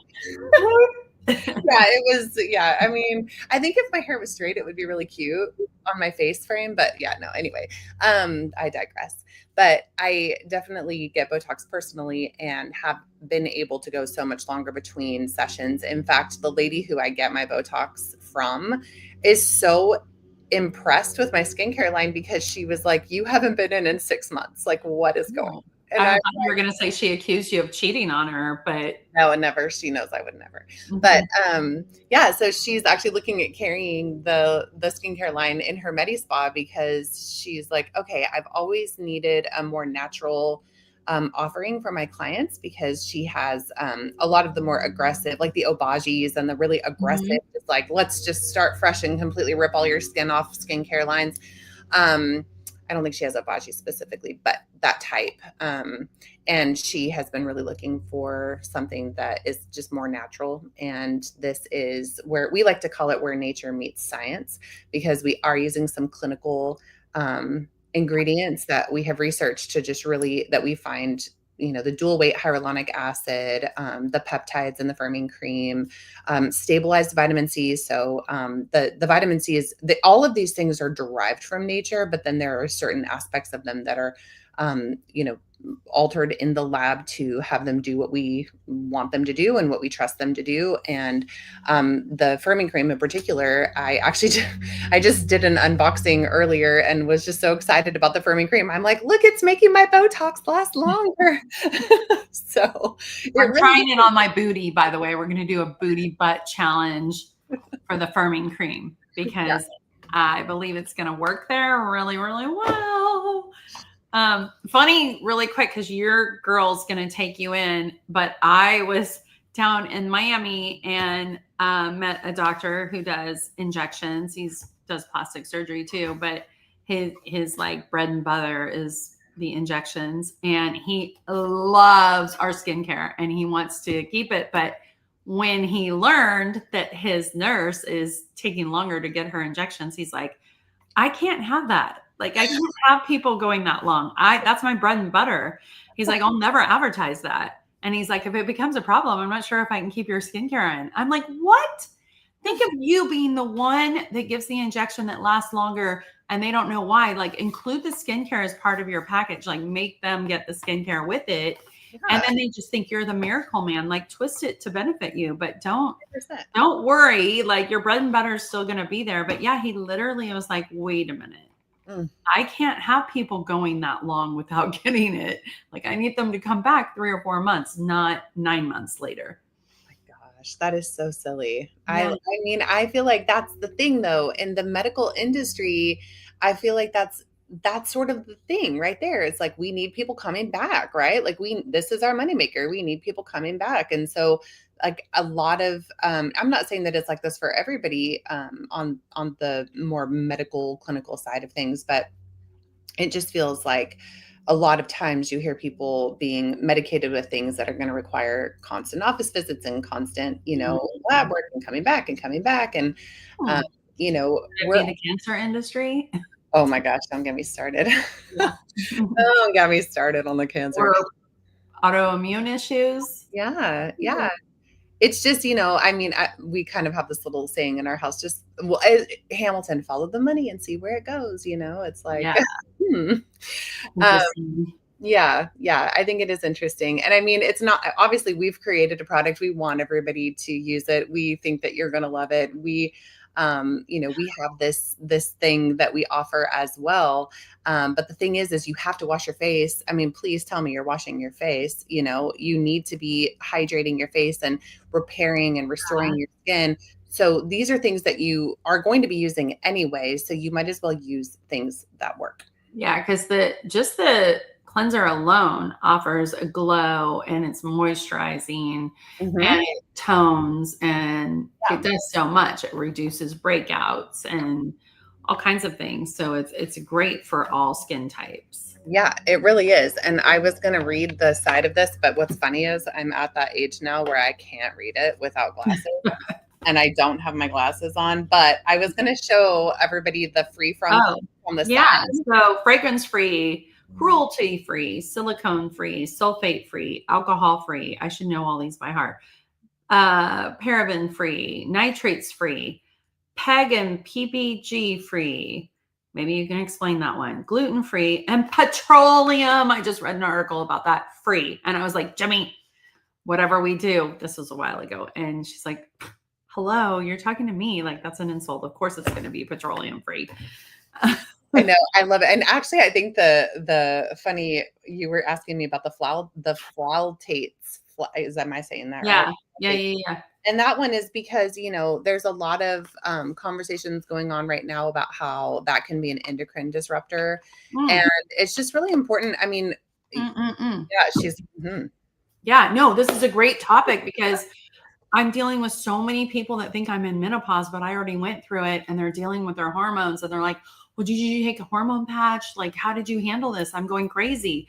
yeah, it was, yeah. I mean, I think if my hair was straight, it would be really cute on my face frame. But yeah, no, anyway, I digress. But I definitely get Botox personally and have been able to go so much longer between sessions. In fact, the lady who I get my Botox from is so impressed with my skincare line because she was like, you haven't been in 6 months. Like, what is going on? And I thought you were going to say she accused you of cheating on her, but no, never. She knows I would never. But yeah, so she's actually looking at carrying the skincare line in her Medi Spa because she's like, okay, I've always needed a more natural offering for my clients because she has a lot of the more aggressive, like the Obagis and the really aggressive, just like, let's just start fresh and completely rip all your skin off skincare lines. I don't think she has Obagi specifically, but that type. And she has been really looking for something that is just more natural. And this is where we like to call it where nature meets science, because we are using some clinical ingredients that we have researched to just really, that we find, you know, the dual weight hyaluronic acid, the peptides in the firming cream, stabilized vitamin C. So the vitamin C is, all of these things are derived from nature, but then there are certain aspects of them that are, you know, altered in the lab to have them do what we want them to do and what we trust them to do. And the firming cream in particular, I just did an unboxing earlier and was just so excited about the firming cream. I'm like, look, it's making my Botox last longer. So I'm trying it on my booty, by the way. We're going to do a booty butt challenge for the firming cream because I believe it's going to work there really, really well. Funny, really quick, because your girl's going to take you in, but I was down in Miami and met a doctor who does injections. He does plastic surgery too, but his like bread and butter is the injections, and he loves our skincare and he wants to keep it. But when he learned that his nurse is taking longer to get her injections, he's like, I can't have that. Like, I can't have people going that long. That's my bread and butter. He's like, I'll never advertise that. And he's like, if it becomes a problem, I'm not sure if I can keep your skincare in. I'm like, what? Think of you being the one that gives the injection that lasts longer and they don't know why. Like, include the skincare as part of your package. Like, make them get the skincare with it. And Yeah, then they just think you're the miracle man, like twist it to benefit you, but don't 100%. don't worry, like your bread and butter is still going to be there. But yeah, he literally was like, wait a minute. Mm. I can't have people going that long without getting it. Like I need them to come back 3 or 4 months, not 9 months later. My gosh, that is so silly. Yeah. I mean, I feel like that's the thing though. In the medical industry, I feel like that's sort of the thing right there. It's like we need people coming back, right? Like this is our moneymaker. We need people coming back. And so like a lot of I'm not saying that it's like this for everybody on the more medical clinical side of things, but it just feels like a lot of times you hear people being medicated with things that are going to require constant office visits and constant, lab work and coming back and coming back. And, Hmm. um, you know, Could it we're, be the cancer industry? oh my gosh, don't get me started. Yeah. Don't get me started on the cancer. Or autoimmune issues. Yeah. Yeah. It's just, I mean, we kind of have this little saying in our house, just, well, Hamilton, follow the money and see where it goes. It's like, Yeah. hmm. Interesting. Yeah, yeah, I think it is interesting. And I mean, it's not obviously we've created a product. We want everybody to use it. We think that you're going to love it. We have this thing that we offer as well. But the thing is you have to wash your face. I mean, please tell me you're washing your face. You need to be hydrating your face and repairing and restoring your skin. So these are things that you are going to be using anyway. So you might as well use things that work. Yeah, because the cleanser alone offers a glow and it's moisturizing Mhm. and it tones and Yeah. it does so much. It reduces breakouts and all kinds of things. So it's great for all skin types. Yeah, it really is. And I was going to read the side of this, but what's funny is I'm at that age now where I can't read it without glasses. And I don't have my glasses on, but I was going to show everybody the free from on the Yeah. side. So fragrance free, cruelty free, silicone free, sulfate free, alcohol free. I should know all these by heart. Paraben free, nitrates free, PEG and PPG free. Maybe you can explain that one. Gluten free and petroleum. I just read an article about that free. And I was like, Jimmy, whatever we do, this was a while ago. And she's like, hello, you're talking to me. Like, that's an insult. Of course, it's going to be petroleum free. I know, I love it. And actually, I think the funny you were asking me about the phthalates. Am I saying that right? Yeah. And that one is because, there's a lot of conversations going on right now about how that can be an endocrine disruptor. And it's just really important. I mean, yeah, Yeah, no, this is a great topic because I'm dealing with so many people that think I'm in menopause, but I already went through it and they're dealing with their hormones and they're like, well, did you take a hormone patch? Like, how did you handle this? I'm going crazy.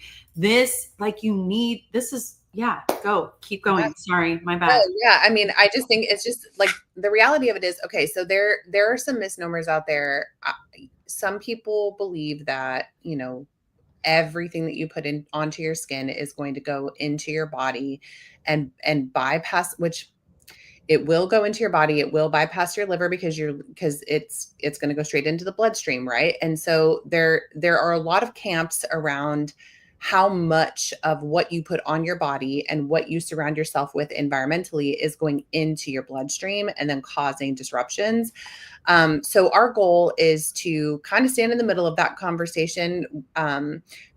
Go, keep going. Yeah. Sorry, my bad. Oh, yeah. I mean, I just think it's just like the reality of it is, okay, so there are some misnomers out there. Some people believe that, everything that you put in onto your skin is going to go into your body and bypass, which it will go into your body. It will bypass your liver because it's going to go straight into the bloodstream, right? And so there are a lot of camps around how much of what you put on your body and what you surround yourself with environmentally is going into your bloodstream and then causing disruptions. So our goal is to kind of stand in the middle of that conversation,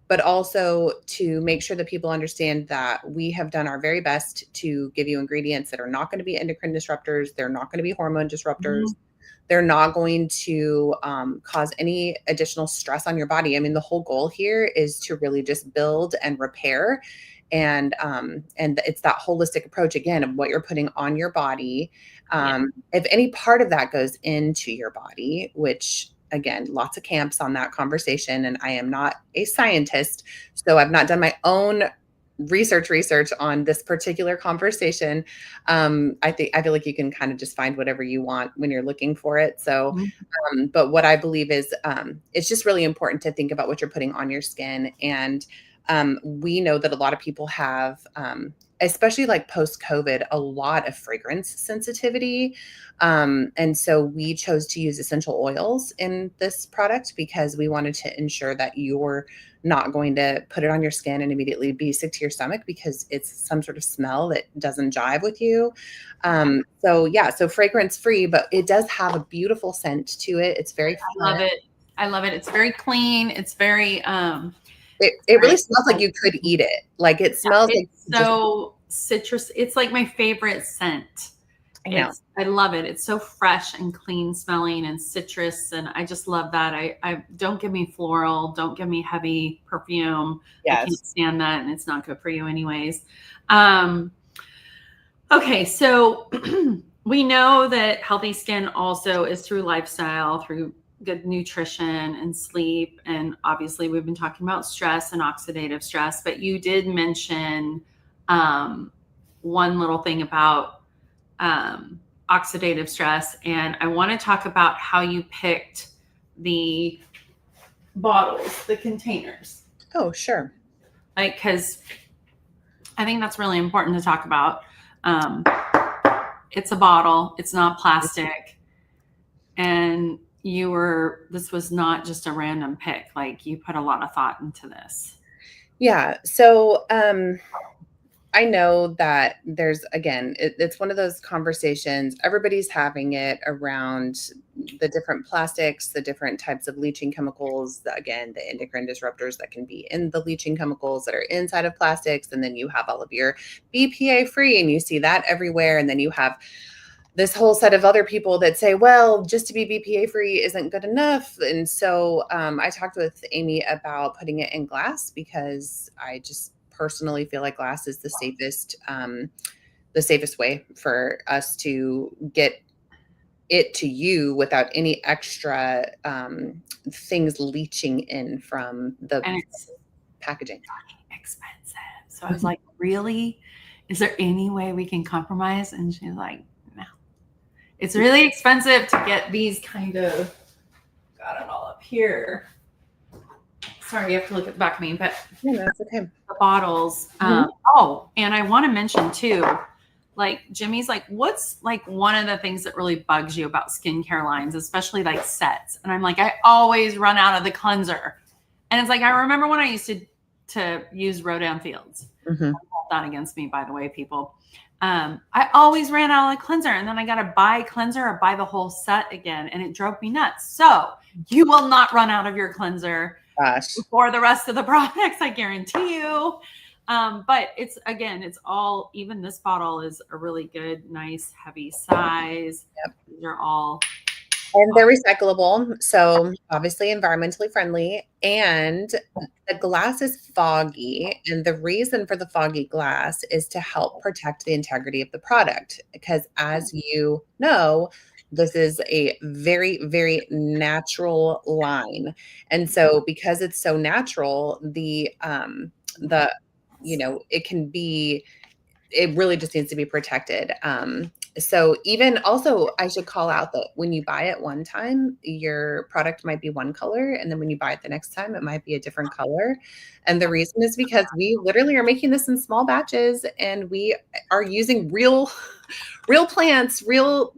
but also to make sure that people understand that we have done our very best to give you ingredients that are not going to be endocrine disruptors. They're not going to be hormone disruptors. They're not going to cause any additional stress on your body. I mean, the whole goal here is to really just build and repair. And it's that holistic approach again of what you're putting on your body. If any part of that goes into your body, which again, lots of camps on that conversation, and I am not a scientist, so I've not done my own research on this particular conversation. I feel like you can kind of just find whatever you want when you're looking for it. So, but what I believe is it's just really important to think about what you're putting on your skin. And we know that a lot of people have especially like post COVID, a lot of fragrance sensitivity. And so we chose to use essential oils in this product because we wanted to ensure that you're not going to put it on your skin and immediately be sick to your stomach because it's some sort of smell that doesn't jive with you. So yeah, so fragrance free, but it does have a beautiful scent to it. It's very I love it. I love it. It's very clean. It's very it really smells like you could eat it. Like it smells like it's so citrus. It's like my favorite scent. I know. I love it. It's so fresh and clean smelling and citrus. And I just love that. I don't give me floral. Don't give me heavy perfume. I can't stand that. And it's not good for you anyways. Okay. So we know that healthy skin also is through lifestyle, through good nutrition and sleep. And obviously we've been talking about stress and oxidative stress, but you did mention one little thing about oxidative stress. And I want to talk about how you picked the bottles, the containers. Oh, sure. Like, because I think that's really important to talk about. It's a bottle, it's not plastic. And this was not just a random pick. Like, you put a lot of thought into this. Yeah. So, I know that there's, again, it's one of those conversations, everybody's having it around the different plastics, the different types of leaching chemicals, again, the endocrine disruptors that can be in the leaching chemicals that are inside of plastics. And then you have all of your BPA free, and you see that everywhere. And then you have this whole set of other people that say, well, just to be BPA free isn't good enough. And so I talked with Amy about putting it in glass because I just personally feel like glass is the safest way for us to get it to you without any extra things leaching in from the packaging. Expensive. So I was like, really? Is there any way we can compromise? And she's like, no. It's really expensive to get these kind of, got it all up here. Sorry, you have to look at the back of me, but yeah, that's okay. The bottles. Oh, and I want to mention too, like Jimmy's like, what's like one of the things that really bugs you about skincare lines, especially like sets? And I'm like, I always run out of the cleanser. And it's like, I remember when I used to use Rodan Fields. Hold that against me, by the way, people. I always ran out of the cleanser, and then I got to buy cleanser or buy the whole set again. And it drove me nuts. So you will not run out of your cleanser. Gosh. For the rest of the products, I guarantee you. But it's all, even this bottle is a really good, nice, heavy size. Yep. These are all. And they're recyclable. So obviously environmentally friendly. And the glass is foggy. And the reason for the foggy glass is to help protect the integrity of the product. Because as you know, this is a very, very natural line. And so because it's so natural, it really just needs to be protected. So even also, I should call out that when you buy it one time, your product might be one color. And then when you buy it the next time, it might be a different color. And the reason is because we literally are making this in small batches, and we are using real plants, real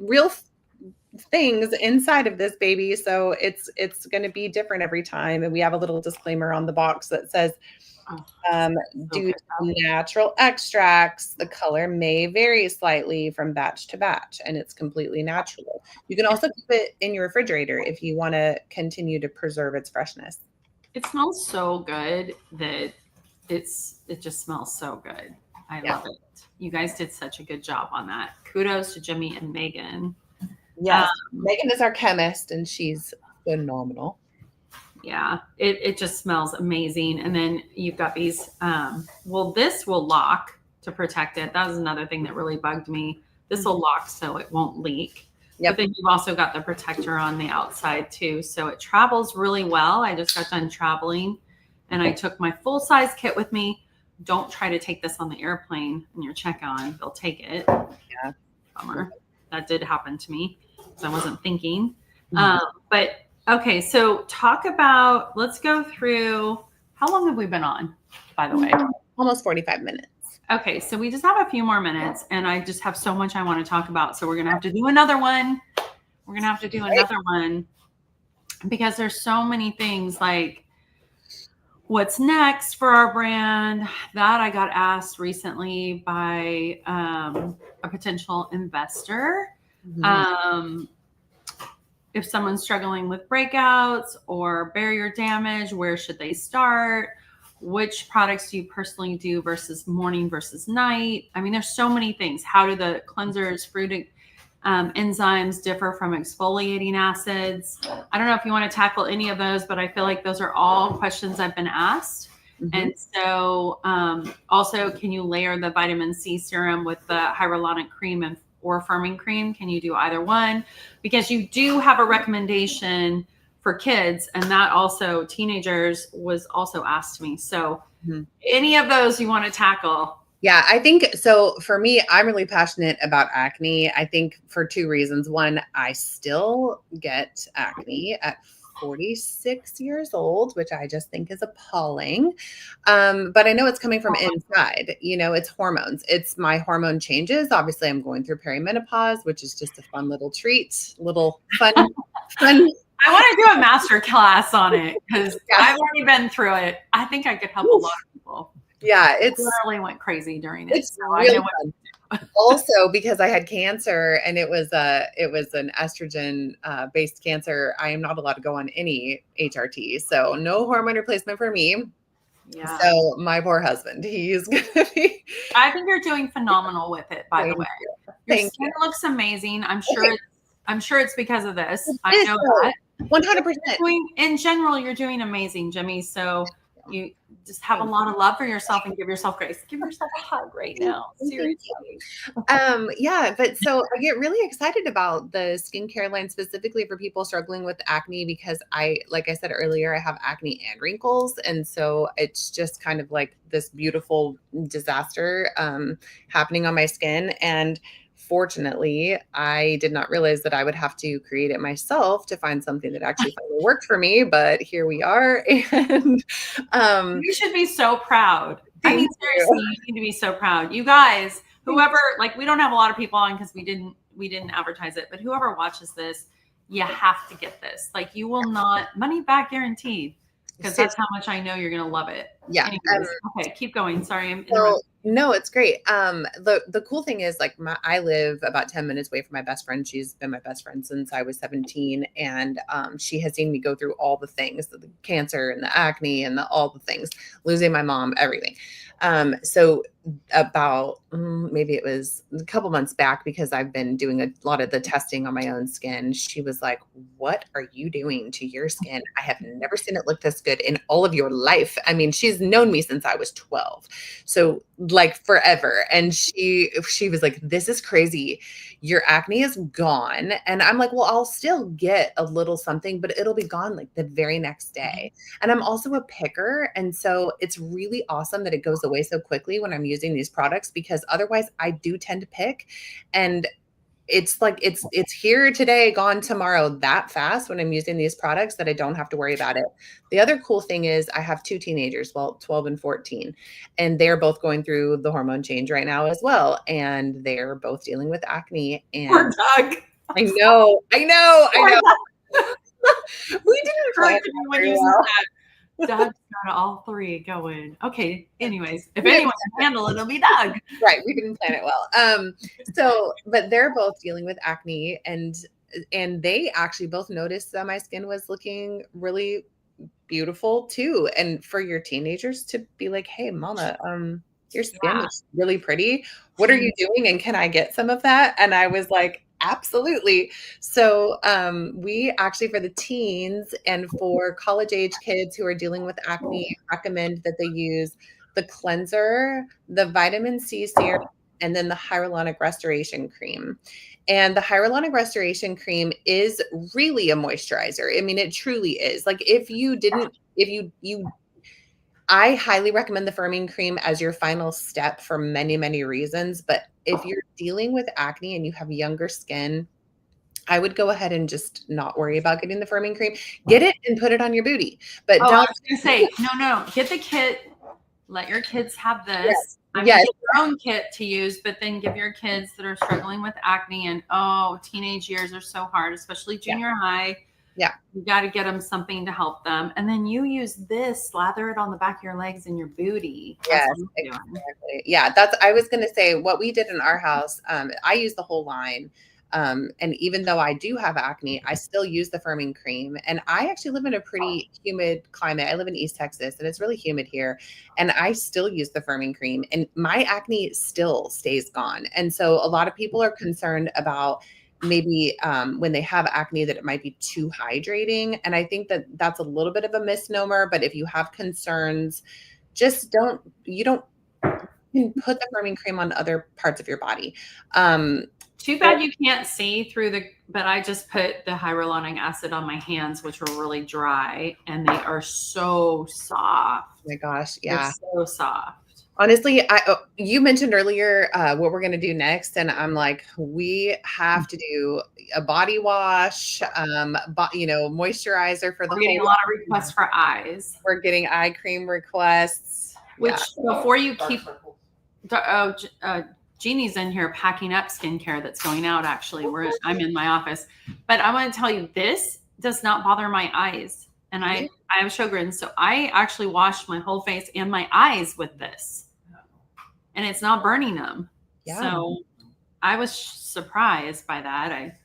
things inside of this baby. So it's going to be different every time. And we have a little disclaimer on the box that says, due to natural extracts, the color may vary slightly from batch to batch, and it's completely natural. You can also keep it in your refrigerator if you want to continue to preserve its freshness. It smells so good that it just smells so good. I love it. You guys did such a good job on that. Kudos to Jimmy and Megan. Yes, Megan is our chemist, and she's phenomenal. Yeah, it just smells amazing. And then you've got these, this will lock to protect it. That was another thing that really bugged me. This will lock so it won't leak. Yep. But then you've also got the protector on the outside too. So it travels really well. I just got done traveling and I took my full size kit with me. Don't try to take this on the airplane in your check-on. They'll take it. Yeah. Bummer. That did happen to me because I wasn't thinking. But okay, so let's go through, how long have we been on, by the way? Almost 45 minutes. Okay, so we just have a few more minutes, and I just have so much I want to talk about. So we're gonna have to do another one. We're gonna have to do another one because there's so many things like what's next for our brand. That I got asked recently by a potential investor. If someone's struggling with breakouts or barrier damage, where should they start? Which products do you personally do versus morning versus night? I mean, there's so many things. How do the cleansers, fruit enzymes differ from exfoliating acids? I don't know if you want to tackle any of those, but I feel like those are all questions I've been asked. And so also, can you layer the vitamin C serum with the hyaluronic cream or firming cream? Can you do either one? Because you do have a recommendation for kids, and that also teenagers was also asked me. So any of those you want to tackle? Yeah, I think so. For me, I'm really passionate about acne. I think for two reasons. One, I still get acne at 46 years old, which I just think is appalling. But I know it's coming from inside. It's hormones. It's my hormone changes. Obviously, I'm going through perimenopause, which is just a fun little treat, little fun. I want to do a master class on it because I've already been through it. I think I could help a lot of people. Yeah, it's literally went crazy during it. It's so really I know what also because I had cancer and it was an estrogen based cancer. I am not allowed to go on any HRT, so no hormone replacement for me. Yeah. So my poor husband, he's gonna be. I think you're doing phenomenal with it. By the way, your skin looks amazing. I'm sure it's because of this. I know that 100%. In general, you're doing amazing, Jimmy. So you just have a lot of love for yourself and give yourself grace. Give yourself a hug right now. Seriously. Yeah, but so I get really excited about the skincare line specifically for people struggling with acne because like I said earlier, I have acne and wrinkles. And so it's just kind of like this beautiful disaster happening on my skin. And fortunately, I did not realize that I would have to create it myself to find something that actually finally worked for me. But here we are. And you should be so proud. I mean, seriously, you need to be so proud. You guys, whoever, like, we don't have a lot of people on because we didn't advertise it, but whoever watches this, you have to get this. Like, you will not, money back guaranteed, because that's how much I know you're going to love it. Yeah. Anyways, okay, keep going. Sorry. No, it's great. The cool thing is like I live about 10 minutes away from my best friend. She's been my best friend since I was 17. And she has seen me go through all the things, the cancer and the acne and all the things, losing my mom, everything. So about maybe it was a couple months back, because I've been doing a lot of the testing on my own skin. She was like, "What are you doing to your skin? I have never seen it look this good in all of your life." I mean, she's known me since I was 12. So like forever. And she was like, "This is crazy. Your acne is gone." And I'm like, "Well, I'll still get a little something, but it'll be gone like the very next day." And I'm also a picker. And so it's really awesome that it goes away so quickly when I'm using these products, because otherwise I do tend to pick, and it's like it's here today, gone tomorrow that fast when I'm using these products that I don't have to worry about it. The other cool thing is I have two teenagers, well, 12 and 14, and they're both going through the hormone change right now as well. And they're both dealing with acne. And poor Doug. I know. We didn't hurt me when you said that. Doug's got all three going. Okay. Anyways, if anyone can handle it, it'll be Doug. Right. We didn't plan it well. But they're both dealing with acne, and they actually both noticed that my skin was looking really beautiful too. And for your teenagers to be like, "Hey, mama, your skin is really pretty. What are you doing? And can I get some of that?" And I was like, absolutely. So we actually, for the teens and for college age kids who are dealing with acne, recommend that they use the cleanser, the vitamin C serum, and then the hyaluronic restoration cream. And the hyaluronic restoration cream is really a moisturizer. I mean, it truly is. Like I highly recommend the firming cream as your final step for many, many reasons. But if you're dealing with acne and you have younger skin, I would go ahead and just not worry about getting the firming cream. Get it and put it on your booty. But I was going to say, no, get the kit. Let your kids have this. I mean, Yes. get your own kit to use, but then give your kids that are struggling with acne and teenage years are so hard, especially junior high. Yeah. You got to get them something to help them. And then you use this, slather it on the back of your legs and your booty. That's Yes, what I'm doing. exactly. Yeah, I was going to say what we did in our house. I use the whole line. And even though I do have acne, I still use the firming cream. And I actually live in a pretty humid climate. I live in East Texas and it's really humid here. And I still use the firming cream and my acne still stays gone. And so a lot of people are concerned about maybe when they have acne that it might be too hydrating. And I think that that's a little bit of a misnomer. But if you have concerns, just you can put the firming cream on other parts of your body. Too bad you can't see through but I just put the hyaluronic acid on my hands, which were really dry, and they are so soft. Oh my gosh. Yeah. They're so soft. Honestly, you mentioned earlier what we're going to do next. And I'm like, we have to do a body wash, moisturizer for the We're getting a lot of requests for eyes. We're getting eye cream requests. Which before you keep, Jeannie's in here packing up skincare that's going out. Actually, I'm in my office, but I want to tell you, this does not bother my eyes, and I have Sjogren's, so I actually washed my whole face and my eyes with this, and it's not burning them. Yeah. So I was surprised by that.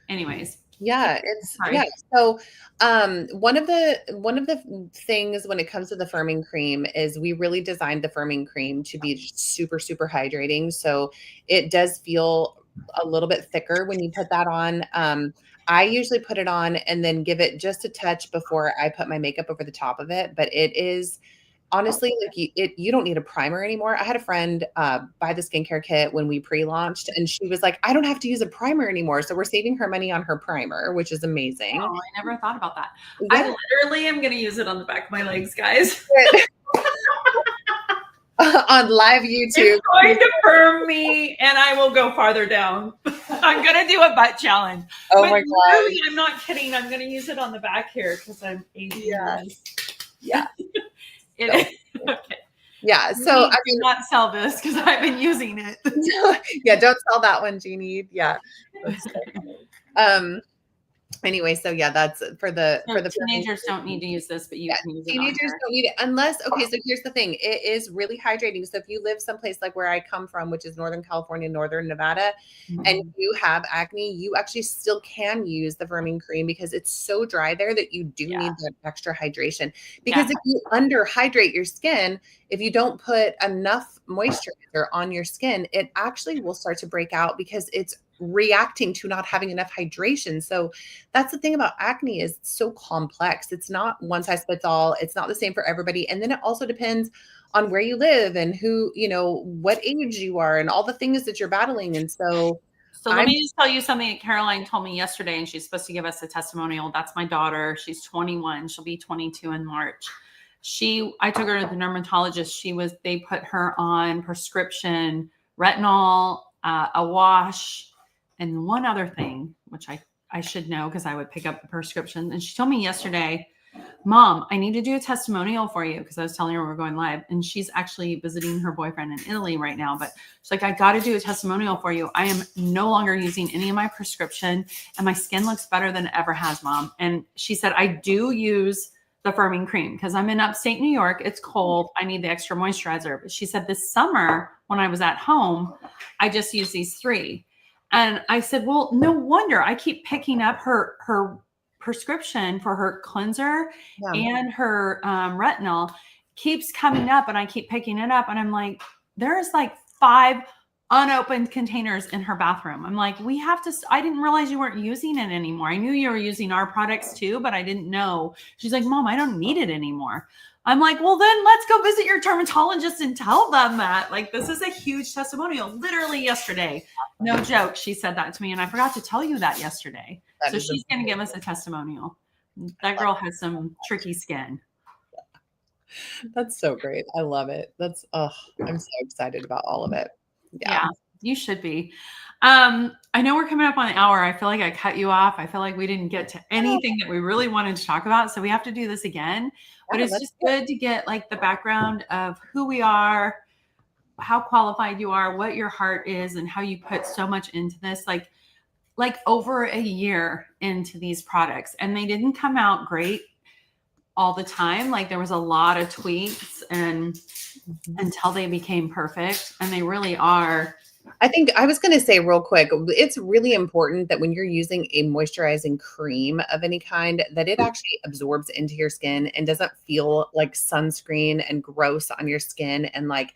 Anyways. Yeah, So, one of the things when it comes to the firming cream is we really designed the firming cream to be super, super hydrating. So it does feel a little bit thicker when you put that on. I usually put it on and then give it just a touch before I put my makeup over the top of it. But it is honestly like you don't need a primer anymore. I had a friend buy the skincare kit when we pre-launched, and she was like, I don't have to use a primer anymore. So we're saving her money on her primer, which is amazing. Oh, I never thought about that. Yeah. I literally am going to use it on the back of my legs, guys. On live YouTube. It's going to firm me and I will go farther down. I'm going to do a butt challenge. Oh my God. Really, I'm not kidding. I'm going to use it on the back here because I'm 80. Yeah. Okay. Yeah. So I mean, not sell this because I've been using it. Yeah. Don't sell that one, Jeannie. Yeah. Anyway, so yeah, that's for the teenagers don't need to use this, but you can use it. Teenagers don't need it unless, okay, so here's the thing. It is really hydrating. So if you live someplace like where I come from, which is Northern California, Northern Nevada, and you have acne, you actually still can use the firming cream because it's so dry there that you do need that extra hydration. Because if you underhydrate your skin, if you don't put enough moisturizer on your skin, it actually will start to break out because it's reacting to not having enough hydration. So that's the thing about acne, is it's so complex. It's not one size fits all. It's not the same for everybody. And then it also depends on where you live and who, what age you are and all the things that you're battling. And so let me just tell you something that Caroline told me yesterday, and she's supposed to give us a testimonial. That's my daughter. She's 21. She'll be 22 in March. I took her to the dermatologist. They put her on prescription retinol, a wash, and one other thing, which I should know because I would pick up the prescription. And she told me yesterday, Mom, I need to do a testimonial for you, because I was telling her we're going live. And she's actually visiting her boyfriend in Italy right now. But she's like, I got to do a testimonial for you. I am no longer using any of my prescription and my skin looks better than it ever has, Mom. And she said, I do use the firming cream because I'm in upstate New York. It's cold. I need the extra moisturizer. But she said this summer when I was at home, I just used these 3. And I said, well, no wonder I keep picking up her prescription for her cleanser and her retinol keeps coming up, and I keep picking it up. And I'm like, there's like 5 unopened containers in her bathroom. I'm like, I didn't realize you weren't using it anymore. I knew you were using our products too, but I didn't know. She's like, Mom, I don't need it anymore. I'm like, well, then let's go visit your dermatologist and tell them that. Like, this is a huge testimonial. Literally yesterday. No joke. She said that to me, and I forgot to tell you that yesterday. So she's going to give us a testimonial. That girl has some tricky skin. That's so great. I love it. I'm so excited about all of it. Yeah, you should be. I know we're coming up on an hour. I feel like I cut you off. I feel like we didn't get to anything that we really wanted to talk about. So we have to do this again. But it's just good to get like the background of who we are, how qualified you are, what your heart is, and how you put so much into this. Like over a year into these products, and they didn't come out great all the time. Like there was a lot of tweaks and until they became perfect, and they really are. I think I was going to say real quick, it's really important that when you're using a moisturizing cream of any kind, that it actually absorbs into your skin and doesn't feel like sunscreen and gross on your skin. And like,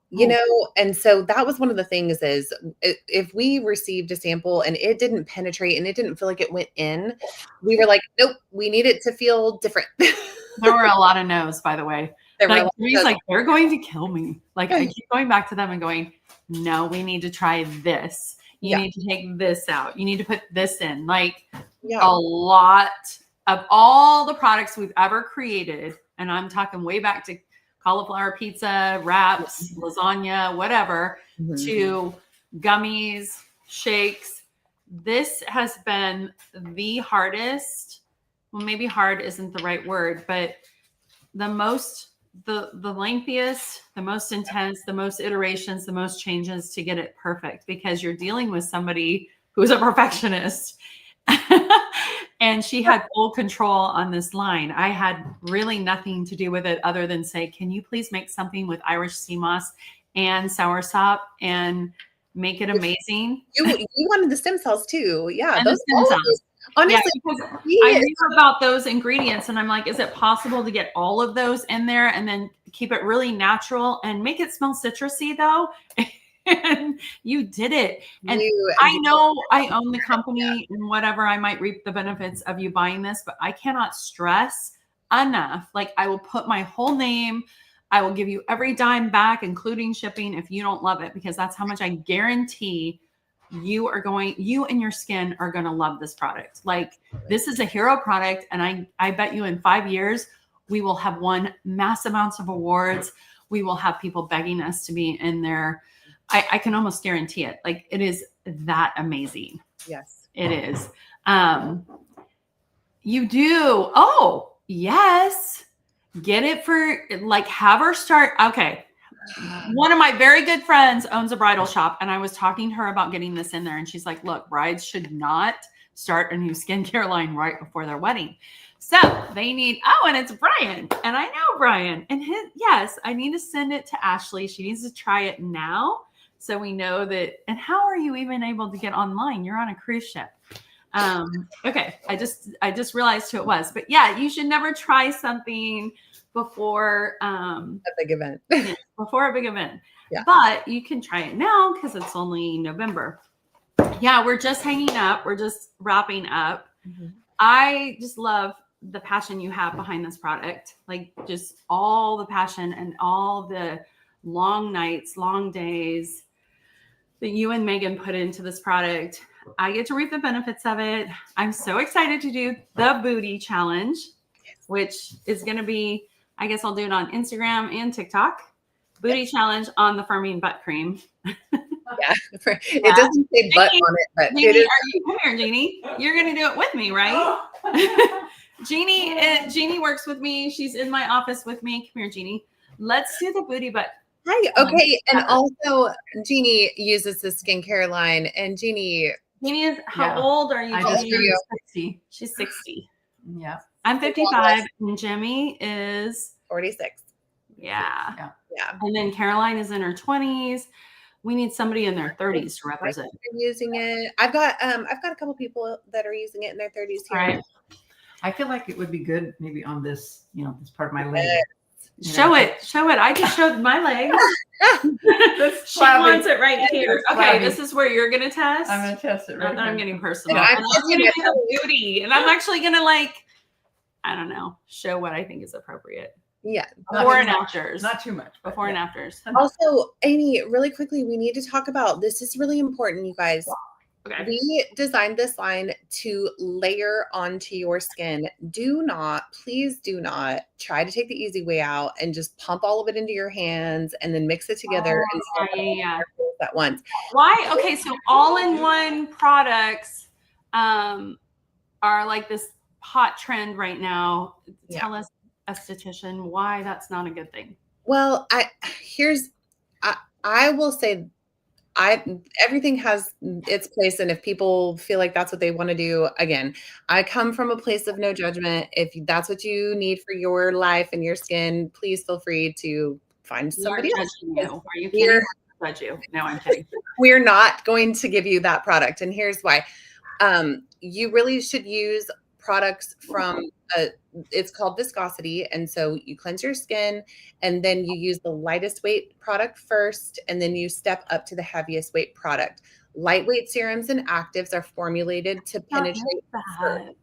you know, and so that was one of the things is if we received a sample and it didn't penetrate and it didn't feel like it went in, we were like, nope, we need it to feel different. There were a lot of no's, by the way. There were a Like lot of Jimmy's no's. like, they're going to kill me. Like I keep going back to them and going, no, we need to try this. You need to take this out. You need to put this in. Like a lot of all the products we've ever created, and I'm talking way back to cauliflower pizza, wraps, lasagna, whatever, to gummies, shakes. This has been the hardest. Well, maybe hard isn't the right word, but the lengthiest, the most intense, the most iterations, the most changes to get it perfect, because you're dealing with somebody who's a perfectionist. And she had full control on this line. I had really nothing to do with it other than say, can you please make something with Irish sea moss and soursop and make it amazing? You wanted the stem cells too. Yeah. And Those, the stem cells. honestly, I knew about those ingredients, and I'm like, is it possible to get all of those in there and then keep it really natural and make it smell citrusy though? And you did it. And I know I own the company and whatever, I might reap the benefits of you buying this, but I cannot stress enough. Like I will put my whole name, I will give you every dime back, including shipping, if you don't love it, because that's how much I guarantee you and your skin are going to love this product. Like this is a hero product. And I bet you in 5 years, we will have won mass amounts of awards. We will have people begging us to be in there. I can almost guarantee it. Like it is that amazing. Yes, it is. You do. Oh, yes. Get it for like, have her start. Okay. One of my very good friends owns a bridal shop, and I was talking to her about getting this in there. And she's like, look, brides should not start a new skincare line right before their wedding. So they need, and it's Brian. And I know Brian. And yes, I need to send it to Ashley. She needs to try it now. So we know that. And how are you even able to get online? You're on a cruise ship. Okay. I just realized who it was. But yeah, you should never try something before a big event. Before a big event. Yeah. But you can try it now because it's only November. Yeah, we're just hanging up. We're just wrapping up. I just love the passion you have behind this product. Like just all the passion and all the long nights, long days that you and Megan put into this product. I get to reap the benefits of it. I'm so excited to do the booty challenge, which is going to be, I guess I'll do it on Instagram and TikTok. Booty challenge on the firming butt cream. Yeah. It doesn't say butt on it, but Jeannie, it is. come here, Jeannie. You're going to do it with me, right? Jeannie works with me. She's in my office with me. Come here, Jeannie. Let's do the booty butt. Hi. Okay. And also Jeannie uses the skincare line, and Jeannie is, how old are you? Jeannie? 60. She's 60. Yeah. I'm 55 and Jimmy is 46. Yeah. Yeah. And then Caroline is in her 20s. We need somebody in their 30s to represent. Using it. I've got a couple people that are using it in their 30s here. Right. I feel like it would be good maybe on this, this part of my leg. Show it. I just showed my legs. She wants it right here. Okay, this is where you're gonna test. I'm gonna test it right. I'm getting personal. And I'm gonna do the booty, and I'm actually gonna I don't know, show what I think is appropriate. Yeah. Before and afters. Not too much. Before and afters. Also, Amy, really quickly, we need to talk about this. Is really important, you guys. Okay. We designed this line to layer onto your skin. Please do not try to take the easy way out and just pump all of it into your hands and then mix it together at once. Why? Okay, so all-in-one products are like this hot trend right now. Tell us, esthetician, why that's not a good thing. Well, I will say everything has its place, and if people feel like that's what they want to do, again, I come from a place of no judgment. If that's what you need for your life and your skin, please feel free to find We aren't somebody else. judging you. Are you We're kidding? Judge you. No, I'm kidding. we're not going to give you that product, and here's why. You really should use products from it's called viscosity. And so you cleanse your skin and then you use the lightest weight product first, and then you step up to the heaviest weight product. Lightweight serums and actives are formulated to Not penetrate first. that.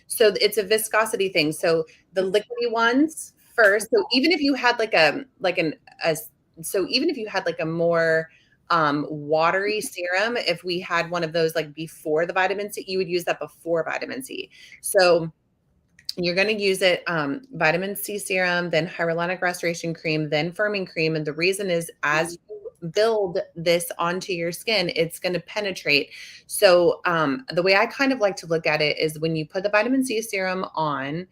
So it's a viscosity thing. So the liquidy ones first. So even if you had so even if you had like a more watery serum, if we had one of those like before the vitamin C, you would use that before vitamin C. So you're going to use it vitamin C serum, then hyaluronic restoration cream, then firming cream. And the reason is as you build this onto your skin, it's going to penetrate. So the way I kind of like to look at it is when you put the vitamin C serum on,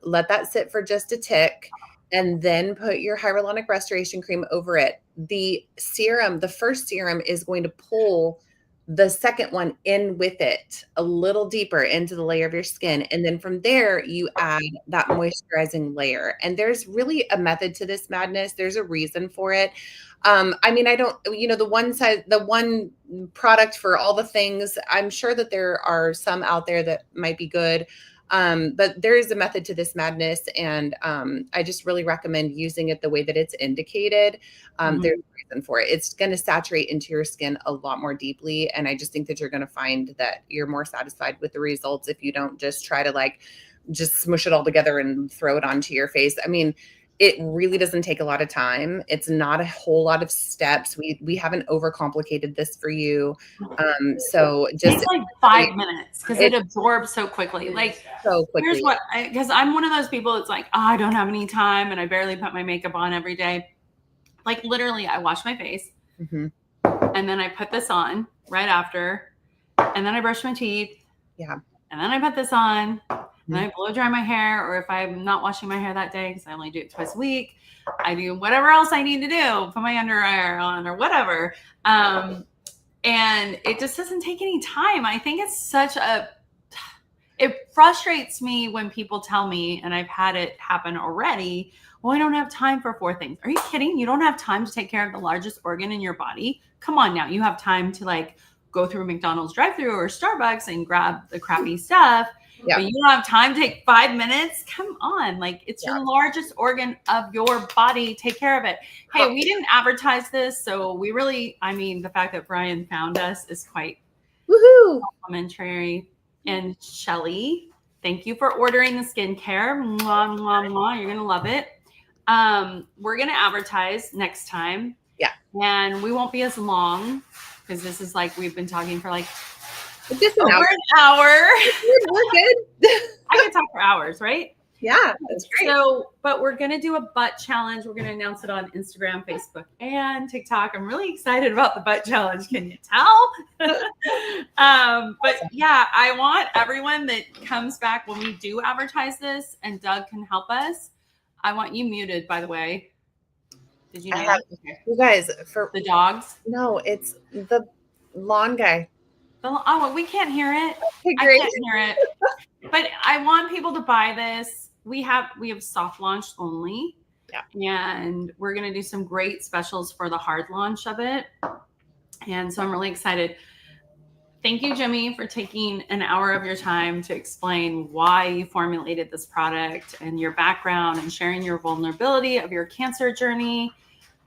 let that sit for just a tick, and then put your hyaluronic restoration cream over it. The serum, the first serum, is going to pull the second one in with it a little deeper into the layer of your skin. And then from there, you add that moisturizing layer. And there's really a method to this madness. There's a reason for it. I mean, I don't, the one product for all the things, I'm sure that there are some out there that might be good. But there is a method to this madness, and I just really recommend using it the way that it's indicated. There's a reason for it. It's going to saturate into your skin a lot more deeply, and I just think that you're going to find that you're more satisfied with the results if you don't just try to like just smush it all together and throw it onto your face. I mean, it really doesn't take a lot of time. It's not a whole lot of steps. We haven't overcomplicated this for you. So just It's like 5 minutes because it absorbs so quickly. Like so quickly. Here's what, because I'm one of those people that's like, oh, I don't have any time and I barely put my makeup on every day. Like literally, I wash my face and then I put this on right after, and then I brush my teeth. Yeah. And then I put this on. And then I blow dry my hair, or if I'm not washing my hair that day, because I only do it twice a week, I do whatever else I need to do, put my underwear on or whatever. And it just doesn't take any time. I think it's it frustrates me when people tell me, and I've had it happen already, well, I don't have time for 4 things. Are you kidding? You don't have time to take care of the largest organ in your body? Come on now. You have time to like go through a McDonald's drive-thru or Starbucks and grab the crappy stuff. Yeah. But you don't have time to take 5 minutes? Come on. Like, it's your largest organ of your body. Take care of it. Hey, we didn't advertise this. So we really, I mean, the fact that Brian found us is quite complimentary. And Shelly, thank you for ordering the skincare. Mwah, mwah, mwah. You're going to love it. We're going to advertise next time. Yeah. And we won't be as long because this is like, we've been talking for like just an hour. We're good. I could talk for hours, right? Yeah, that's great. So, but we're going to do a butt challenge. We're going to announce it on Instagram, Facebook, and TikTok. I'm really excited about the butt challenge. Can you tell? But yeah, I want everyone that comes back when we do advertise this, and Doug can help us. I want you muted, by the way. Did you know that? You guys, for the dogs? No, it's the lawn guy. Oh, we can't hear it. Okay, I can't hear it. But I want people to buy this. We have soft launch only. Yeah. And we're going to do some great specials for the hard launch of it. And so I'm really excited. Thank you, Jimmy, for taking an hour of your time to explain why you formulated this product and your background and sharing your vulnerability of your cancer journey.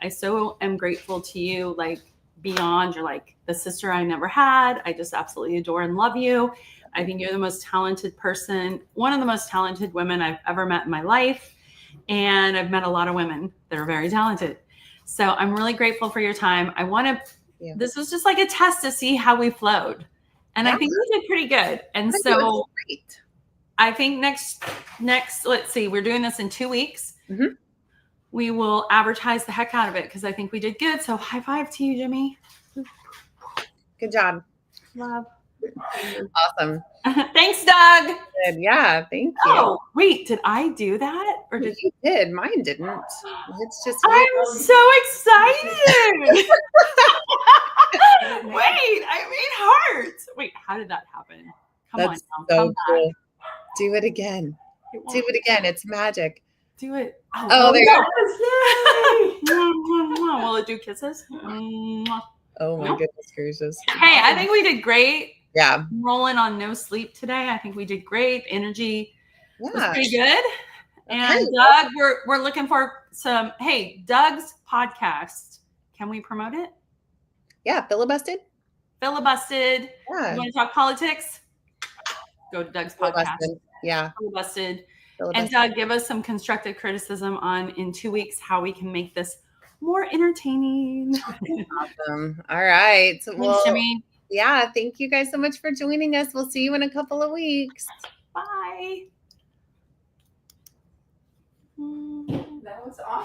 I so am grateful to you, like beyond, you're like the sister I never had. I just absolutely adore and love you. I think you're the most talented person, one of the most talented women I've ever met in my life. And I've met a lot of women that are very talented. So I'm really grateful for your time. I want to, this was just like a test to see how we flowed. And I think we did pretty good. And so I think next, let's see, we're doing this in 2 weeks. Mm-hmm. We will advertise the heck out of it because I think we did good. So high five to you, Jimmy. Good job. Love. Awesome. Thanks, Doug. Good. Yeah, thank you. Oh, wait, did I do that? Or did You did. Mine didn't. It's just I'm so excited. Wait, I made hearts. Wait, how did that happen? Come That's on now. so Come cool. Do it again. back. Do it again. It's magic. Do it. Oh, there you go. Will it do kisses? Mwah. Oh my Nope. goodness gracious. Hey, I think we did great. Yeah. Rolling on no sleep today. I think we did great. Energy was Yeah. pretty good. And Okay. Doug, we're looking for some. Hey, Doug's podcast. Can we promote it? Yeah. Filibusted. Filibusted. You Yeah. want to talk politics? Go to Doug's podcast. Filibusted. Yeah. Filibusted. And Filibusted. Doug, give us some constructive criticism on in 2 weeks how we can make this more entertaining. Awesome. All right. Thanks, Well, Jimmy. yeah. Thank you guys so much for joining us. We'll see you in a couple of weeks. Bye. That was awesome.